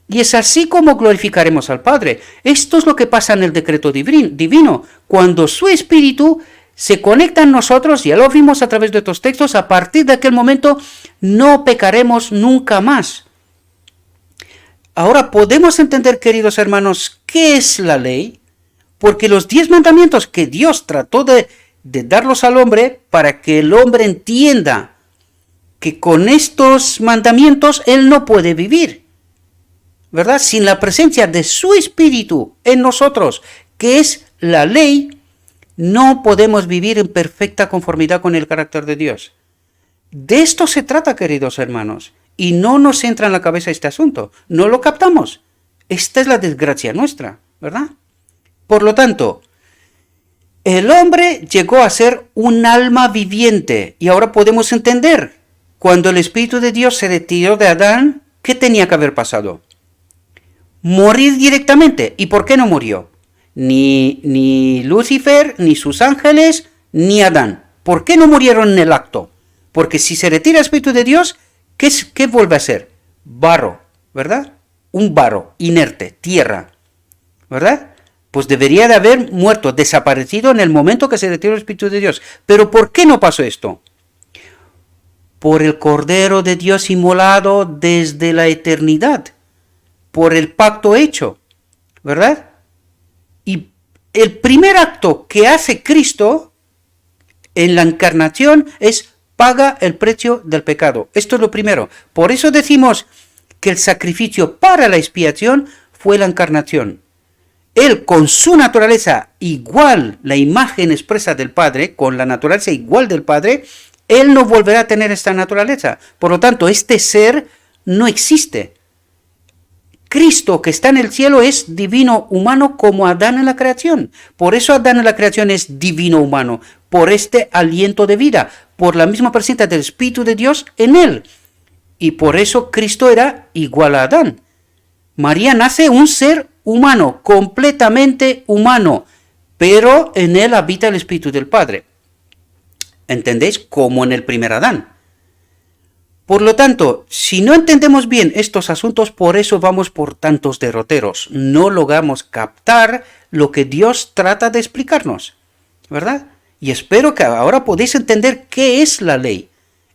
Y es así como glorificaremos al Padre. Esto es lo que pasa en el decreto divino. Cuando su Espíritu se conecta en nosotros, ya lo vimos a través de estos textos, a partir de aquel momento no pecaremos nunca más. Ahora podemos entender, queridos hermanos, ¿qué es la ley? Porque los 10 mandamientos que Dios trató de darlos al hombre para que el hombre entienda que con estos mandamientos él no puede vivir, ¿verdad? Sin la presencia de su Espíritu en nosotros, que es la ley, no podemos vivir en perfecta conformidad con el carácter de Dios. De esto se trata, queridos hermanos, y no nos entra en la cabeza este asunto, no lo captamos. Esta es la desgracia nuestra, ¿verdad? Por lo tanto, el hombre llegó a ser un alma viviente, y ahora podemos entender, cuando el Espíritu de Dios se retiró de Adán, ¿qué tenía que haber pasado? Morir directamente. ¿Y por qué no murió? Ni Lucifer, ni sus ángeles, ni Adán. ¿Por qué no murieron en el acto? Porque si se retira el Espíritu de Dios, ¿qué vuelve a ser? Barro, ¿verdad? Un barro, inerte, tierra, ¿verdad? Pues debería de haber muerto, desaparecido en el momento que se retiró el Espíritu de Dios. ¿Pero por qué no pasó esto? Por el Cordero de Dios inmolado desde la eternidad, por el pacto hecho, ¿verdad? Y el primer acto que hace Cristo en la encarnación es paga el precio del pecado. Esto es lo primero. Por eso decimos que el sacrificio para la expiación fue la encarnación. Él, con su naturaleza igual, la imagen expresa del Padre, con la naturaleza igual del Padre, Él no volverá a tener esta naturaleza. Por lo tanto, este ser no existe. Cristo, que está en el cielo, es divino humano como Adán en la creación. Por eso Adán en la creación es divino humano, por este aliento de vida, por la misma presencia del Espíritu de Dios en él. Y por eso Cristo era igual a Adán. María nace un ser humano, completamente humano, pero en él habita el Espíritu del Padre. ¿Entendéis? Como en el primer Adán. Por lo tanto, si no entendemos bien estos asuntos, por eso vamos por tantos derroteros. No logramos captar lo que Dios trata de explicarnos, ¿verdad? Y espero que ahora podéis entender qué es la ley.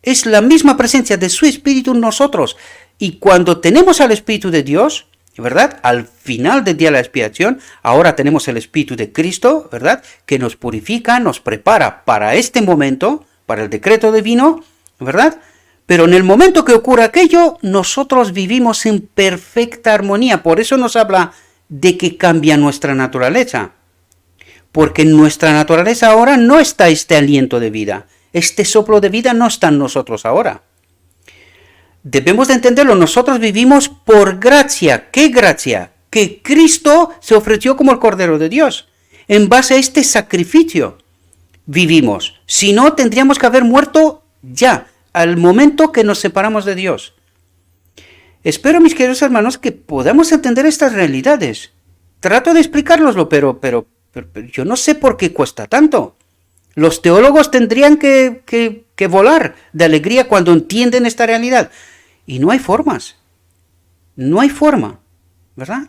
Es la misma presencia de su Espíritu en nosotros. Y cuando tenemos al Espíritu de Dios, ¿verdad? Al final del día de la expiación, ahora tenemos el Espíritu de Cristo, ¿verdad? Que nos purifica, nos prepara para este momento, para el decreto divino, ¿verdad? Pero en el momento que ocurre aquello, nosotros vivimos en perfecta armonía. Por eso nos habla de que cambia nuestra naturaleza. Porque en nuestra naturaleza ahora no está este aliento de vida. Este soplo de vida no está en nosotros ahora. Debemos de entenderlo. Nosotros vivimos por gracia. ¿Qué gracia? Que Cristo se ofreció como el Cordero de Dios. En base a este sacrificio vivimos. Si no, tendríamos que haber muerto ya, al momento que nos separamos de Dios. Espero, mis queridos hermanos, que podamos entender estas realidades. Trato de explicároslo, pero yo no sé por qué cuesta tanto. Los teólogos tendrían que volar de alegría cuando entienden esta realidad. Y no hay formas. No hay forma, ¿verdad?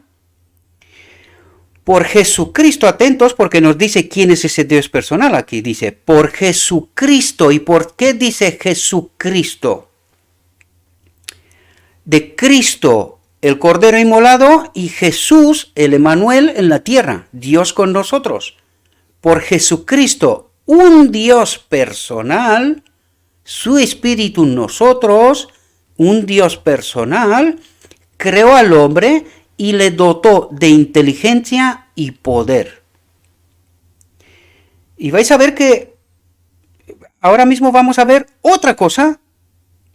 Por Jesucristo, atentos, porque nos dice quién es ese Dios personal aquí. Dice, por Jesucristo. ¿Y por qué dice Jesucristo? De Cristo, el Cordero inmolado, y Jesús, el Emmanuel, en la tierra, Dios con nosotros. Por Jesucristo, un Dios personal, su Espíritu en nosotros, un Dios personal, creó al hombre y le dotó de inteligencia y poder. Y vais a ver que ahora mismo vamos a ver otra cosa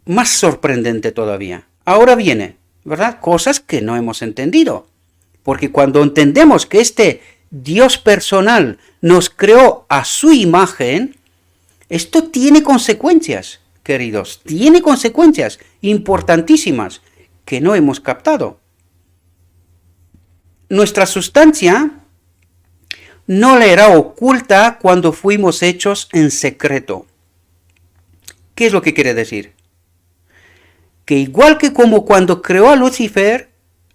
más sorprendente todavía. Ahora viene, ¿verdad? Cosas que no hemos entendido. Porque cuando entendemos que este Dios personal nos creó a su imagen, esto tiene consecuencias, queridos. Tiene consecuencias importantísimas que no hemos captado. Nuestra sustancia no le era oculta cuando fuimos hechos en secreto. ¿Qué es lo que quiere decir? Que igual que como cuando creó a Lucifer,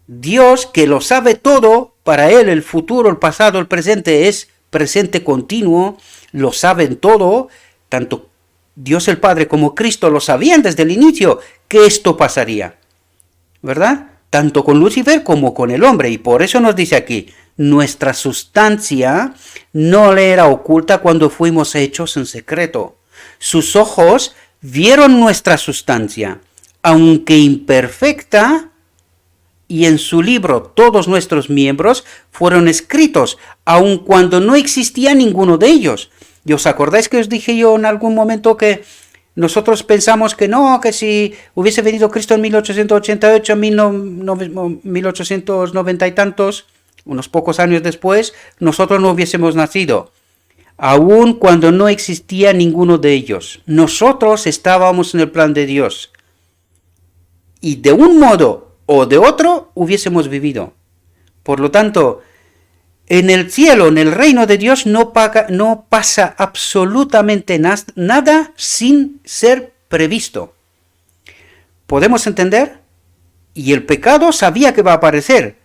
Dios, que lo sabe todo, para él el futuro, el pasado, el presente es presente continuo, lo saben todo, tanto Dios el Padre como Cristo lo sabían desde el inicio que esto pasaría, ¿verdad? Tanto con Lucifer como con el hombre, y por eso nos dice aquí, nuestra sustancia no le era oculta cuando fuimos hechos en secreto. Sus ojos vieron nuestra sustancia, aunque imperfecta, y en su libro todos nuestros miembros fueron escritos, aun cuando no existía ninguno de ellos. ¿Y os acordáis que os dije yo en algún momento que nosotros pensamos que no, que si hubiese venido Cristo en 1888, 1890 y tantos, unos pocos años después, nosotros no hubiésemos nacido, aun cuando no existía ninguno de ellos? Nosotros estábamos en el plan de Dios, y de un modo o de otro hubiésemos vivido. Por lo tanto, en el cielo, en el reino de Dios, no pasa absolutamente nada sin ser previsto. ¿Podemos entender? Y el pecado sabía que va a aparecer,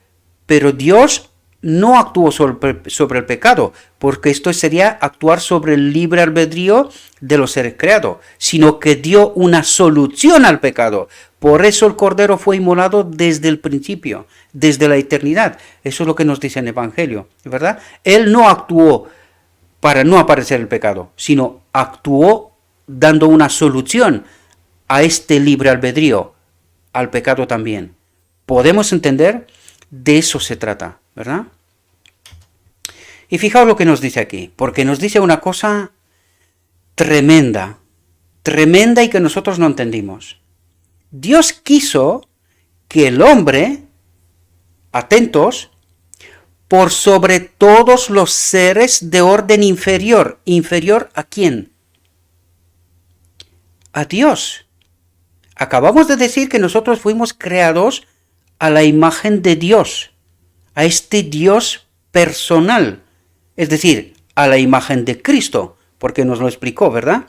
pero Dios no actuó sobre el pecado, porque esto sería actuar sobre el libre albedrío de los seres creados, sino que dio una solución al pecado. Por eso el Cordero fue inmolado desde el principio, desde la eternidad. Eso es lo que nos dice en el Evangelio, ¿verdad? Él no actuó para no aparecer el pecado, sino actuó dando una solución a este libre albedrío, al pecado también. ¿Podemos entender? De eso se trata, ¿verdad? Y fijaos lo que nos dice aquí, porque nos dice una cosa tremenda, tremenda y que nosotros no entendimos. Dios quiso que el hombre, atentos, por sobre todos los seres de orden inferior. ¿Inferior a quién? A Dios. Acabamos de decir que nosotros fuimos creados a la imagen de Dios, a este Dios personal, es decir, a la imagen de Cristo, porque nos lo explicó, ¿verdad?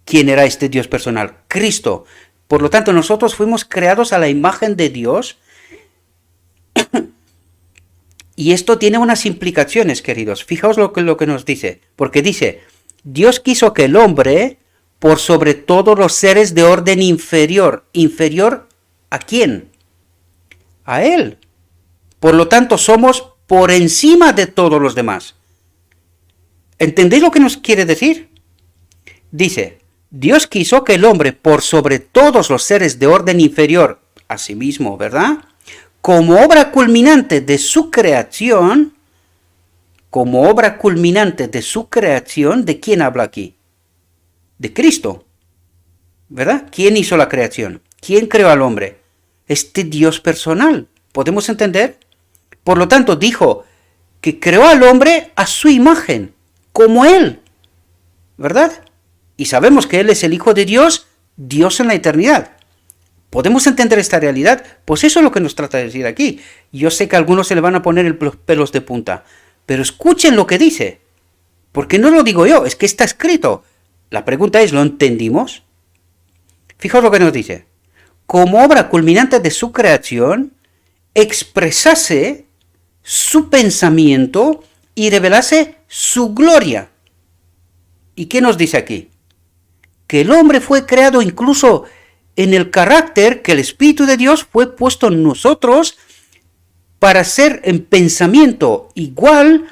¿Quién era este Dios personal? Cristo. Por lo tanto, nosotros fuimos creados a la imagen de Dios. Y esto tiene unas implicaciones, queridos. Fijaos lo que nos dice. Porque dice, Dios quiso que el hombre, por sobre todos los seres de orden inferior. ¿Inferior a quién? A Él. Por lo tanto, somos por encima de todos los demás. ¿Entendéis lo que nos quiere decir? Dice, Dios quiso que el hombre, por sobre todos los seres de orden inferior a sí mismo, ¿verdad?, como obra culminante de su creación, ¿de quién habla aquí? De Cristo, ¿verdad? ¿Quién hizo la creación? ¿Quién creó al hombre? Este Dios personal. ¿Podemos entender? Por lo tanto, dijo que creó al hombre a su imagen, como Él, ¿verdad? Y sabemos que Él es el Hijo de Dios, Dios en la eternidad. ¿Podemos entender esta realidad? Pues eso es lo que nos trata de decir aquí. Yo sé que a algunos se le van a poner los pelos de punta, pero escuchen lo que dice, porque no lo digo yo, es que está escrito. La pregunta es, ¿lo entendimos? Fijaos lo que nos dice. Como obra culminante de su creación, expresase su pensamiento y revelase su gloria. ¿Y qué nos dice aquí? Que el hombre fue creado incluso en el carácter que el Espíritu de Dios fue puesto en nosotros para ser en pensamiento igual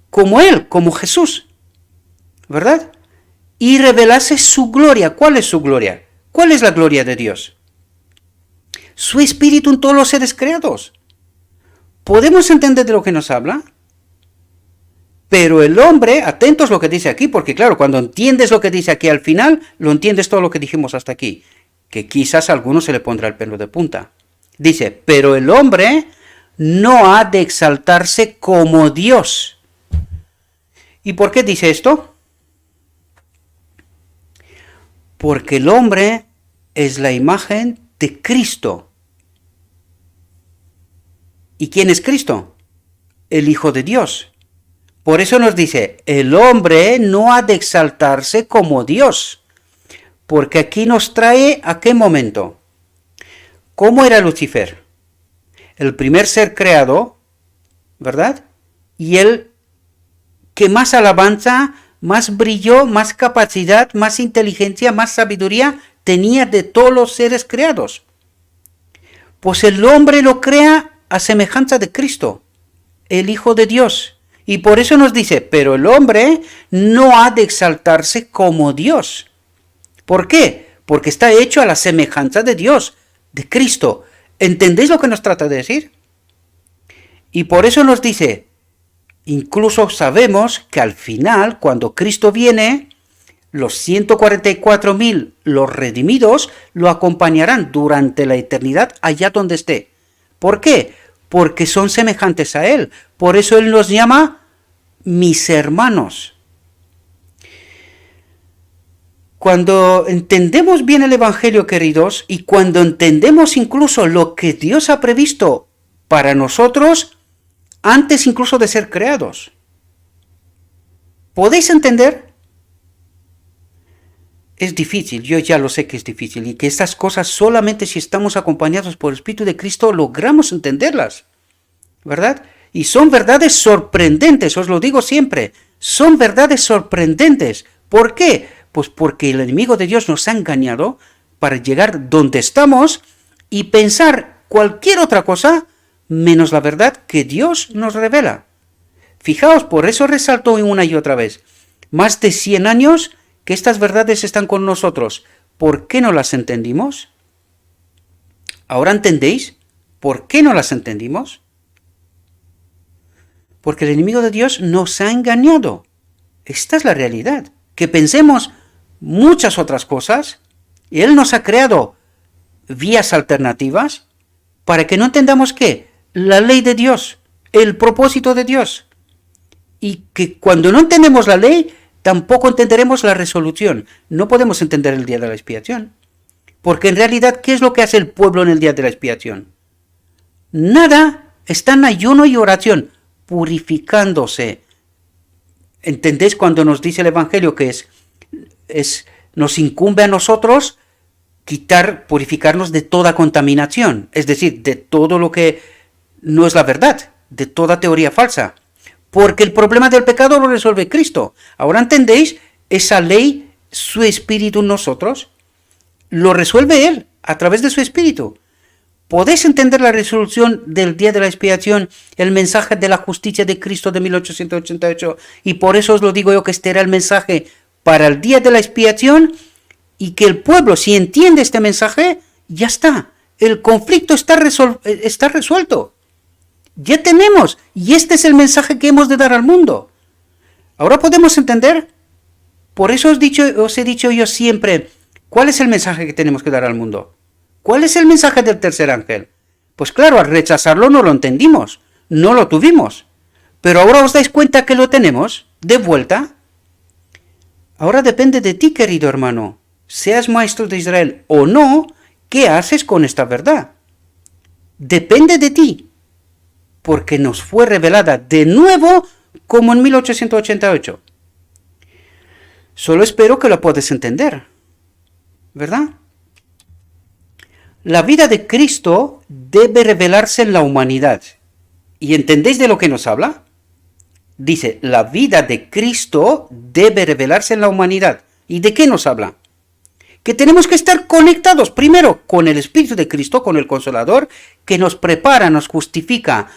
como Él, como Jesús, ¿verdad? Y revelase su gloria. ¿Cuál es su gloria? ¿Cuál es la gloria de Dios? Su Espíritu en todos los seres creados. ¿Podemos entender de lo que nos habla? Pero el hombre, atentos a lo que dice aquí, porque claro, cuando entiendes lo que dice aquí al final, lo entiendes todo lo que dijimos hasta aquí, que quizás a alguno se le pondrá el pelo de punta. Dice, pero el hombre no ha de exaltarse como Dios. ¿Y por qué dice esto? Porque el hombre es la imagen de Cristo. ¿Y quién es Cristo? El Hijo de Dios. Por eso nos dice, el hombre no ha de exaltarse como Dios. Porque aquí nos trae ¿a qué momento? ¿Cómo era Lucifer? El primer ser creado, ¿verdad? Y el que más alabanza, más brillo, más capacidad, más inteligencia, más sabiduría tenía de todos los seres creados. Pues el hombre lo crea a semejanza de Cristo, el Hijo de Dios. Y por eso nos dice, pero el hombre no ha de exaltarse como Dios. ¿Por qué? Porque está hecho a la semejanza de Dios, de Cristo. ¿Entendéis lo que nos trata de decir? Y por eso nos dice, incluso sabemos que al final, cuando Cristo viene, los 144.000, los redimidos, lo acompañarán durante la eternidad allá donde esté. ¿Por qué? Porque son semejantes a Él. Por eso Él nos llama mis hermanos. Cuando entendemos bien el Evangelio, queridos, y cuando entendemos incluso lo que Dios ha previsto para nosotros, antes incluso de ser creados. ¿Podéis entender? Es difícil, yo ya lo sé que es difícil, y que estas cosas solamente si estamos acompañados por el Espíritu de Cristo logramos entenderlas, ¿verdad? Y son verdades sorprendentes, os lo digo siempre, son verdades sorprendentes. ¿Por qué? Pues porque el enemigo de Dios nos ha engañado para llegar donde estamos y pensar cualquier otra cosa menos la verdad que Dios nos revela. Fijaos, por eso resaltó una y otra vez, más de 100 años que estas verdades están con nosotros. ¿Por qué no las entendimos? ¿Ahora entendéis por qué no las entendimos? Porque el enemigo de Dios nos ha engañado. Esta es la realidad. Que pensemos muchas otras cosas. Y Él nos ha creado vías alternativas para que no entendamos ¿qué? La ley de Dios, el propósito de Dios. Y que cuando no entendemos la ley, tampoco entenderemos la resolución. No podemos entender el día de la expiación. Porque en realidad, ¿qué es lo que hace el pueblo en el día de la expiación? Nada, está en ayuno y oración, purificándose, ¿Entendéis cuando nos dice el Evangelio que nos incumbe a nosotros purificarnos de toda contaminación? Es decir, de todo lo que no es la verdad, de toda teoría falsa. Porque el problema del pecado lo resuelve Cristo. ¿Ahora entendéis esa ley, su espíritu en nosotros? Lo resuelve Él a través de su espíritu. ¿Podéis entender la resolución del día de la expiación, el mensaje de la justicia de Cristo de 1888? Y por eso os lo digo yo, que este era el mensaje para el día de la expiación, y que el pueblo, si entiende este mensaje, ya está. El conflicto está resuelto. Ya tenemos, y este es el mensaje que hemos de dar al mundo. Ahora podemos entender. Por eso os he dicho yo siempre, ¿cuál es el mensaje que tenemos que dar al mundo? ¿Cuál es el mensaje del tercer ángel? Pues claro, al rechazarlo no lo entendimos, no lo tuvimos. Pero ahora os dais cuenta que lo tenemos de vuelta. Ahora depende de ti, querido hermano, seas maestro de Israel o no, ¿qué haces con esta verdad? Depende de ti, porque nos fue revelada de nuevo como en 1888. Solo espero que lo puedas entender, ¿verdad? La vida de Cristo debe revelarse en la humanidad. ¿Y entendéis de lo que nos habla? Dice, la vida de Cristo debe revelarse en la humanidad. ¿Y de qué nos habla? Que tenemos que estar conectados primero con el Espíritu de Cristo, con el Consolador, que nos prepara, nos justifica,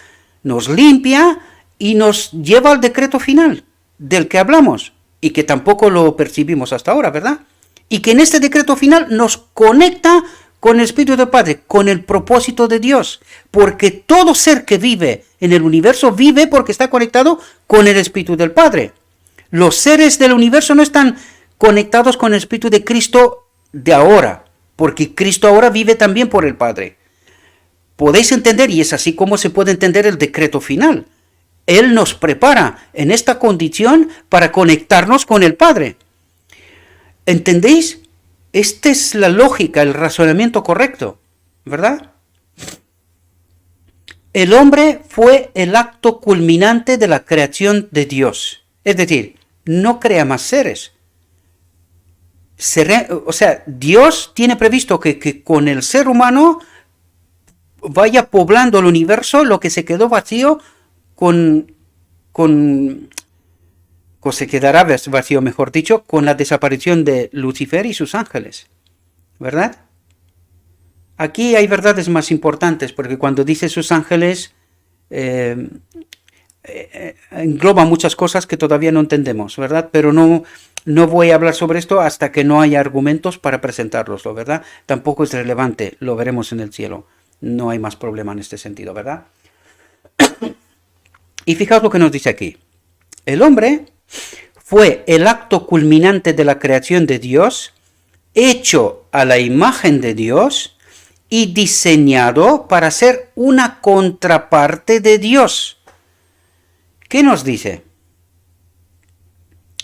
nos limpia y nos lleva al decreto final del que hablamos y que tampoco lo percibimos hasta ahora, ¿verdad? Y que en este decreto final nos conecta con el Espíritu del Padre, con el propósito de Dios, porque todo ser que vive en el universo vive porque está conectado con el Espíritu del Padre. Los seres del universo no están conectados con el Espíritu de Cristo de ahora, porque Cristo ahora vive también por el Padre. Podéis entender, y es así como se puede entender el decreto final. Él nos prepara en esta condición para conectarnos con el Padre. ¿Entendéis? Esta es la lógica, el razonamiento correcto, ¿verdad? El hombre fue el acto culminante de la creación de Dios. Es decir, no crea más seres. Dios tiene previsto que con el ser humano vaya poblando el universo, lo que se quedó vacío se quedará vacío, mejor dicho, con la desaparición de Lucifer y sus ángeles, ¿verdad? Aquí hay verdades más importantes, porque cuando dice sus ángeles, engloba muchas cosas que todavía no entendemos, ¿verdad? Pero no voy a hablar sobre esto hasta que no haya argumentos para presentarlos, ¿verdad? Tampoco es relevante, lo veremos en el cielo. No hay más problema en este sentido, ¿verdad? Y fijaos lo que nos dice aquí. El hombre fue el acto culminante de la creación de Dios, hecho a la imagen de Dios y diseñado para ser una contraparte de Dios. ¿Qué nos dice?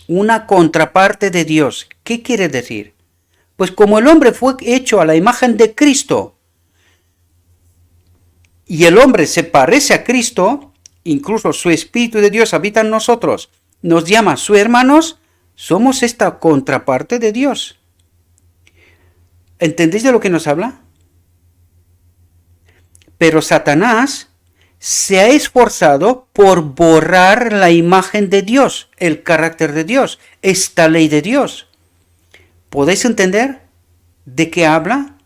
Una contraparte de Dios. ¿Qué quiere decir? Pues como el hombre fue hecho a la imagen de Cristo y el hombre se parece a Cristo, incluso su Espíritu de Dios habita en nosotros, nos llama sus hermanos, somos esta contraparte de Dios. ¿Entendéis de lo que nos habla? Pero Satanás se ha esforzado por borrar la imagen de Dios, el carácter de Dios, esta ley de Dios. ¿Podéis entender de qué habla?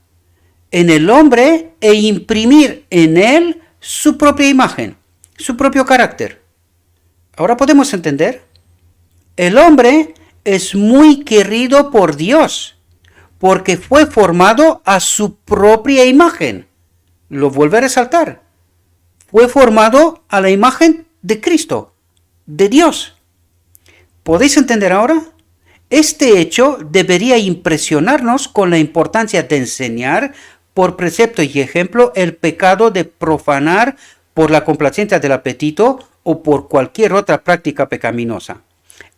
En el hombre e imprimir en él su propia imagen, su propio carácter. Ahora podemos entender. El hombre es muy querido por Dios, porque fue formado a su propia imagen. Lo vuelve a resaltar. Fue formado a la imagen de Cristo, de Dios. ¿Podéis entender ahora? Este hecho debería impresionarnos con la importancia de enseñar por precepto y ejemplo el pecado de profanar por la complacencia del apetito o por cualquier otra práctica pecaminosa.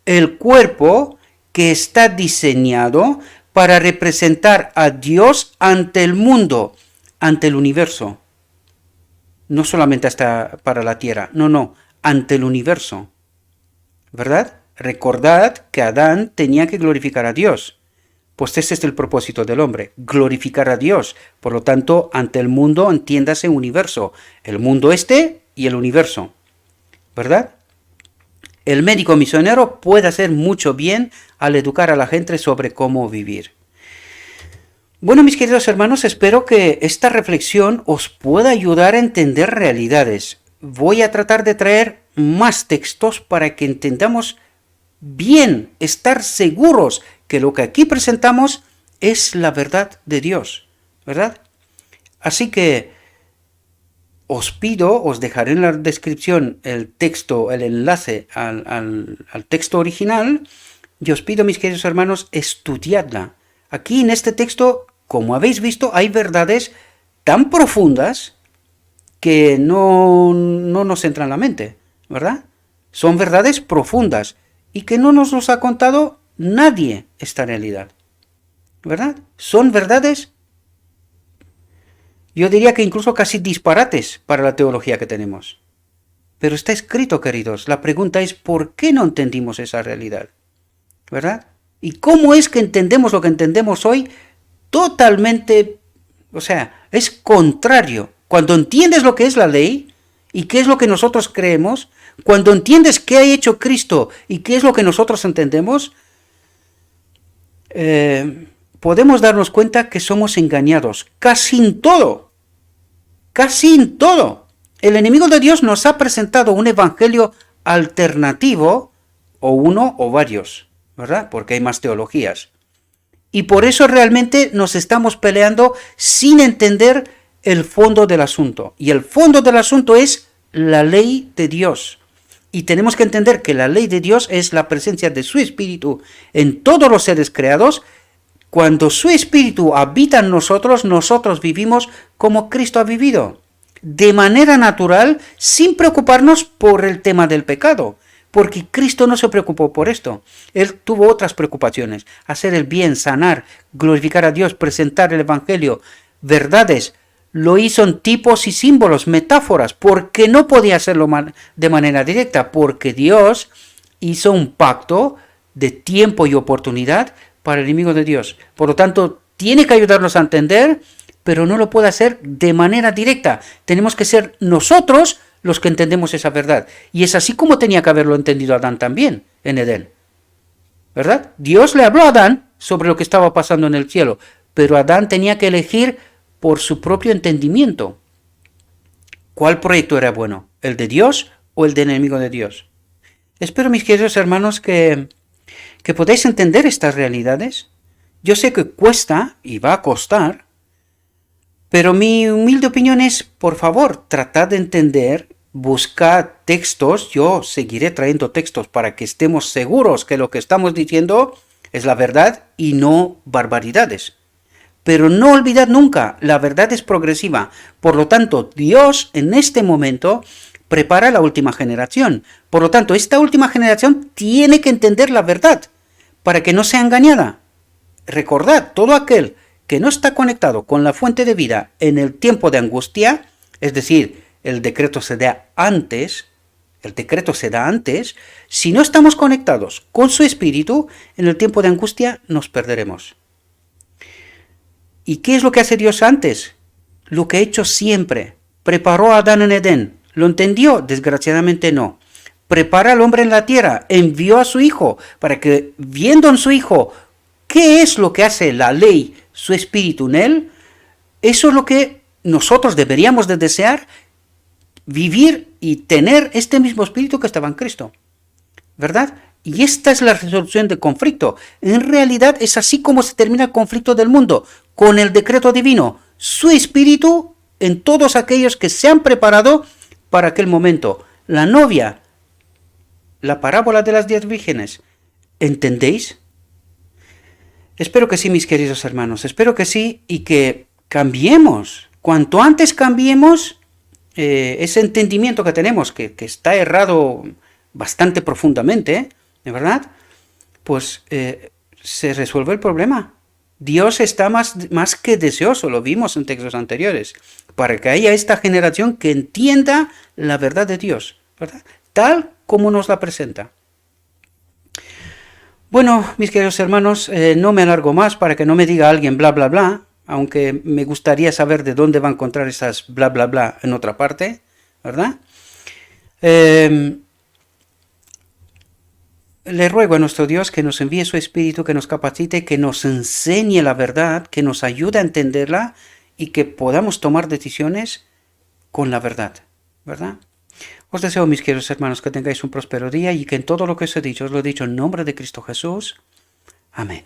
El cuerpo que está diseñado para representar a Dios ante el mundo, ante el universo. No solamente hasta para la tierra, no, ante el universo. ¿Verdad? Recordad que Adán tenía que glorificar a Dios. Pues ese es el propósito del hombre, glorificar a Dios. Por lo tanto, ante el mundo entiéndase universo, el mundo este y el universo, ¿verdad? El médico misionero puede hacer mucho bien al educar a la gente sobre cómo vivir. Bueno, mis queridos hermanos, espero que esta reflexión os pueda ayudar a entender realidades. Voy a tratar de traer más textos para que entendamos bien, estar seguros que lo que aquí presentamos es la verdad de Dios, ¿verdad? Así que os pido, os dejaré en la descripción el texto, el enlace al texto original, y os pido, mis queridos hermanos, estudiadla. Aquí en este texto, como habéis visto, hay verdades tan profundas que no nos entran en la mente, ¿verdad? Son verdades profundas y que no nos los ha contado nadie esta realidad, ¿verdad? Son verdades, yo diría que incluso casi disparates para la teología que tenemos. Pero está escrito, queridos. La pregunta es, ¿por qué no entendimos esa realidad? ¿Verdad? ¿Y cómo es que entendemos lo que entendemos hoy? Totalmente, o sea, es contrario. Cuando entiendes lo que es la ley y qué es lo que nosotros creemos, cuando entiendes qué ha hecho Cristo y qué es lo que nosotros entendemos, podemos darnos cuenta que somos engañados casi en todo. Casi en todo. El enemigo de Dios nos ha presentado un evangelio alternativo, o uno o varios, ¿verdad? Porque hay más teologías. Y por eso realmente nos estamos peleando sin entender el fondo del asunto. Y el fondo del asunto es la ley de Dios. Y tenemos que entender que la ley de Dios es la presencia de su Espíritu en todos los seres creados. Cuando su Espíritu habita en nosotros, nosotros vivimos como Cristo ha vivido, de manera natural, sin preocuparnos por el tema del pecado, porque Cristo no se preocupó por esto. Él tuvo otras preocupaciones: hacer el bien, sanar, glorificar a Dios, presentar el Evangelio, verdades. Lo hizo en tipos y símbolos, metáforas, porque no podía hacerlo de manera directa, porque Dios hizo un pacto de tiempo y oportunidad para el enemigo de Dios. Por lo tanto, tiene que ayudarnos a entender, pero no lo puede hacer de manera directa. Tenemos que ser nosotros los que entendemos esa verdad. Y es así como tenía que haberlo entendido Adán también en Edén, ¿verdad? Dios le habló a Adán sobre lo que estaba pasando en el cielo, pero Adán tenía que elegir por su propio entendimiento. ¿Cuál proyecto era bueno? ¿El de Dios o el del enemigo de Dios? Espero, mis queridos hermanos, que podáis entender estas realidades. Yo sé que cuesta y va a costar, pero mi humilde opinión es, por favor, tratad de entender, buscad textos. Yo seguiré trayendo textos para que estemos seguros que lo que estamos diciendo es la verdad y no barbaridades. Pero no olvidad nunca, la verdad es progresiva. Por lo tanto, Dios en este momento prepara la última generación. Por lo tanto, esta última generación tiene que entender la verdad para que no sea engañada. Recordad, todo aquel que no está conectado con la fuente de vida en el tiempo de angustia, es decir, el decreto se da antes, si no estamos conectados con su espíritu, en el tiempo de angustia nos perderemos. ¿Y qué es lo que hace Dios antes? Lo que ha hecho siempre. Preparó a Adán en Edén. ¿Lo entendió? Desgraciadamente no. Prepara al hombre en la tierra. Envió a su hijo para que, viendo en su hijo qué es lo que hace la ley, su espíritu en él, eso es lo que nosotros deberíamos de desear, vivir y tener este mismo espíritu que estaba en Cristo, ¿verdad? Y esta es la resolución del conflicto. En realidad es así como se termina el conflicto del mundo, con el decreto divino, su espíritu en todos aquellos que se han preparado para aquel momento. La novia, la parábola de las 10 vírgenes, ¿entendéis? Espero que sí, mis queridos hermanos, espero que sí y que cambiemos. Cuanto antes cambiemos ese entendimiento que tenemos, que está errado bastante profundamente, ¿de verdad? Pues se resuelve el problema. Dios está más que deseoso, lo vimos en textos anteriores, para que haya esta generación que entienda la verdad de Dios, ¿verdad? Tal como nos la presenta. Bueno, mis queridos hermanos, no me alargo más para que no me diga alguien bla bla bla, aunque me gustaría saber de dónde va a encontrar esas bla bla bla en otra parte, ¿verdad? Eh, Le ruego a nuestro Dios que nos envíe su Espíritu, que nos capacite, que nos enseñe la verdad, que nos ayude a entenderla y que podamos tomar decisiones con la verdad, ¿verdad? Os deseo, mis queridos hermanos, que tengáis un próspero día y que en todo lo que os he dicho, os lo he dicho en nombre de Cristo Jesús. Amén.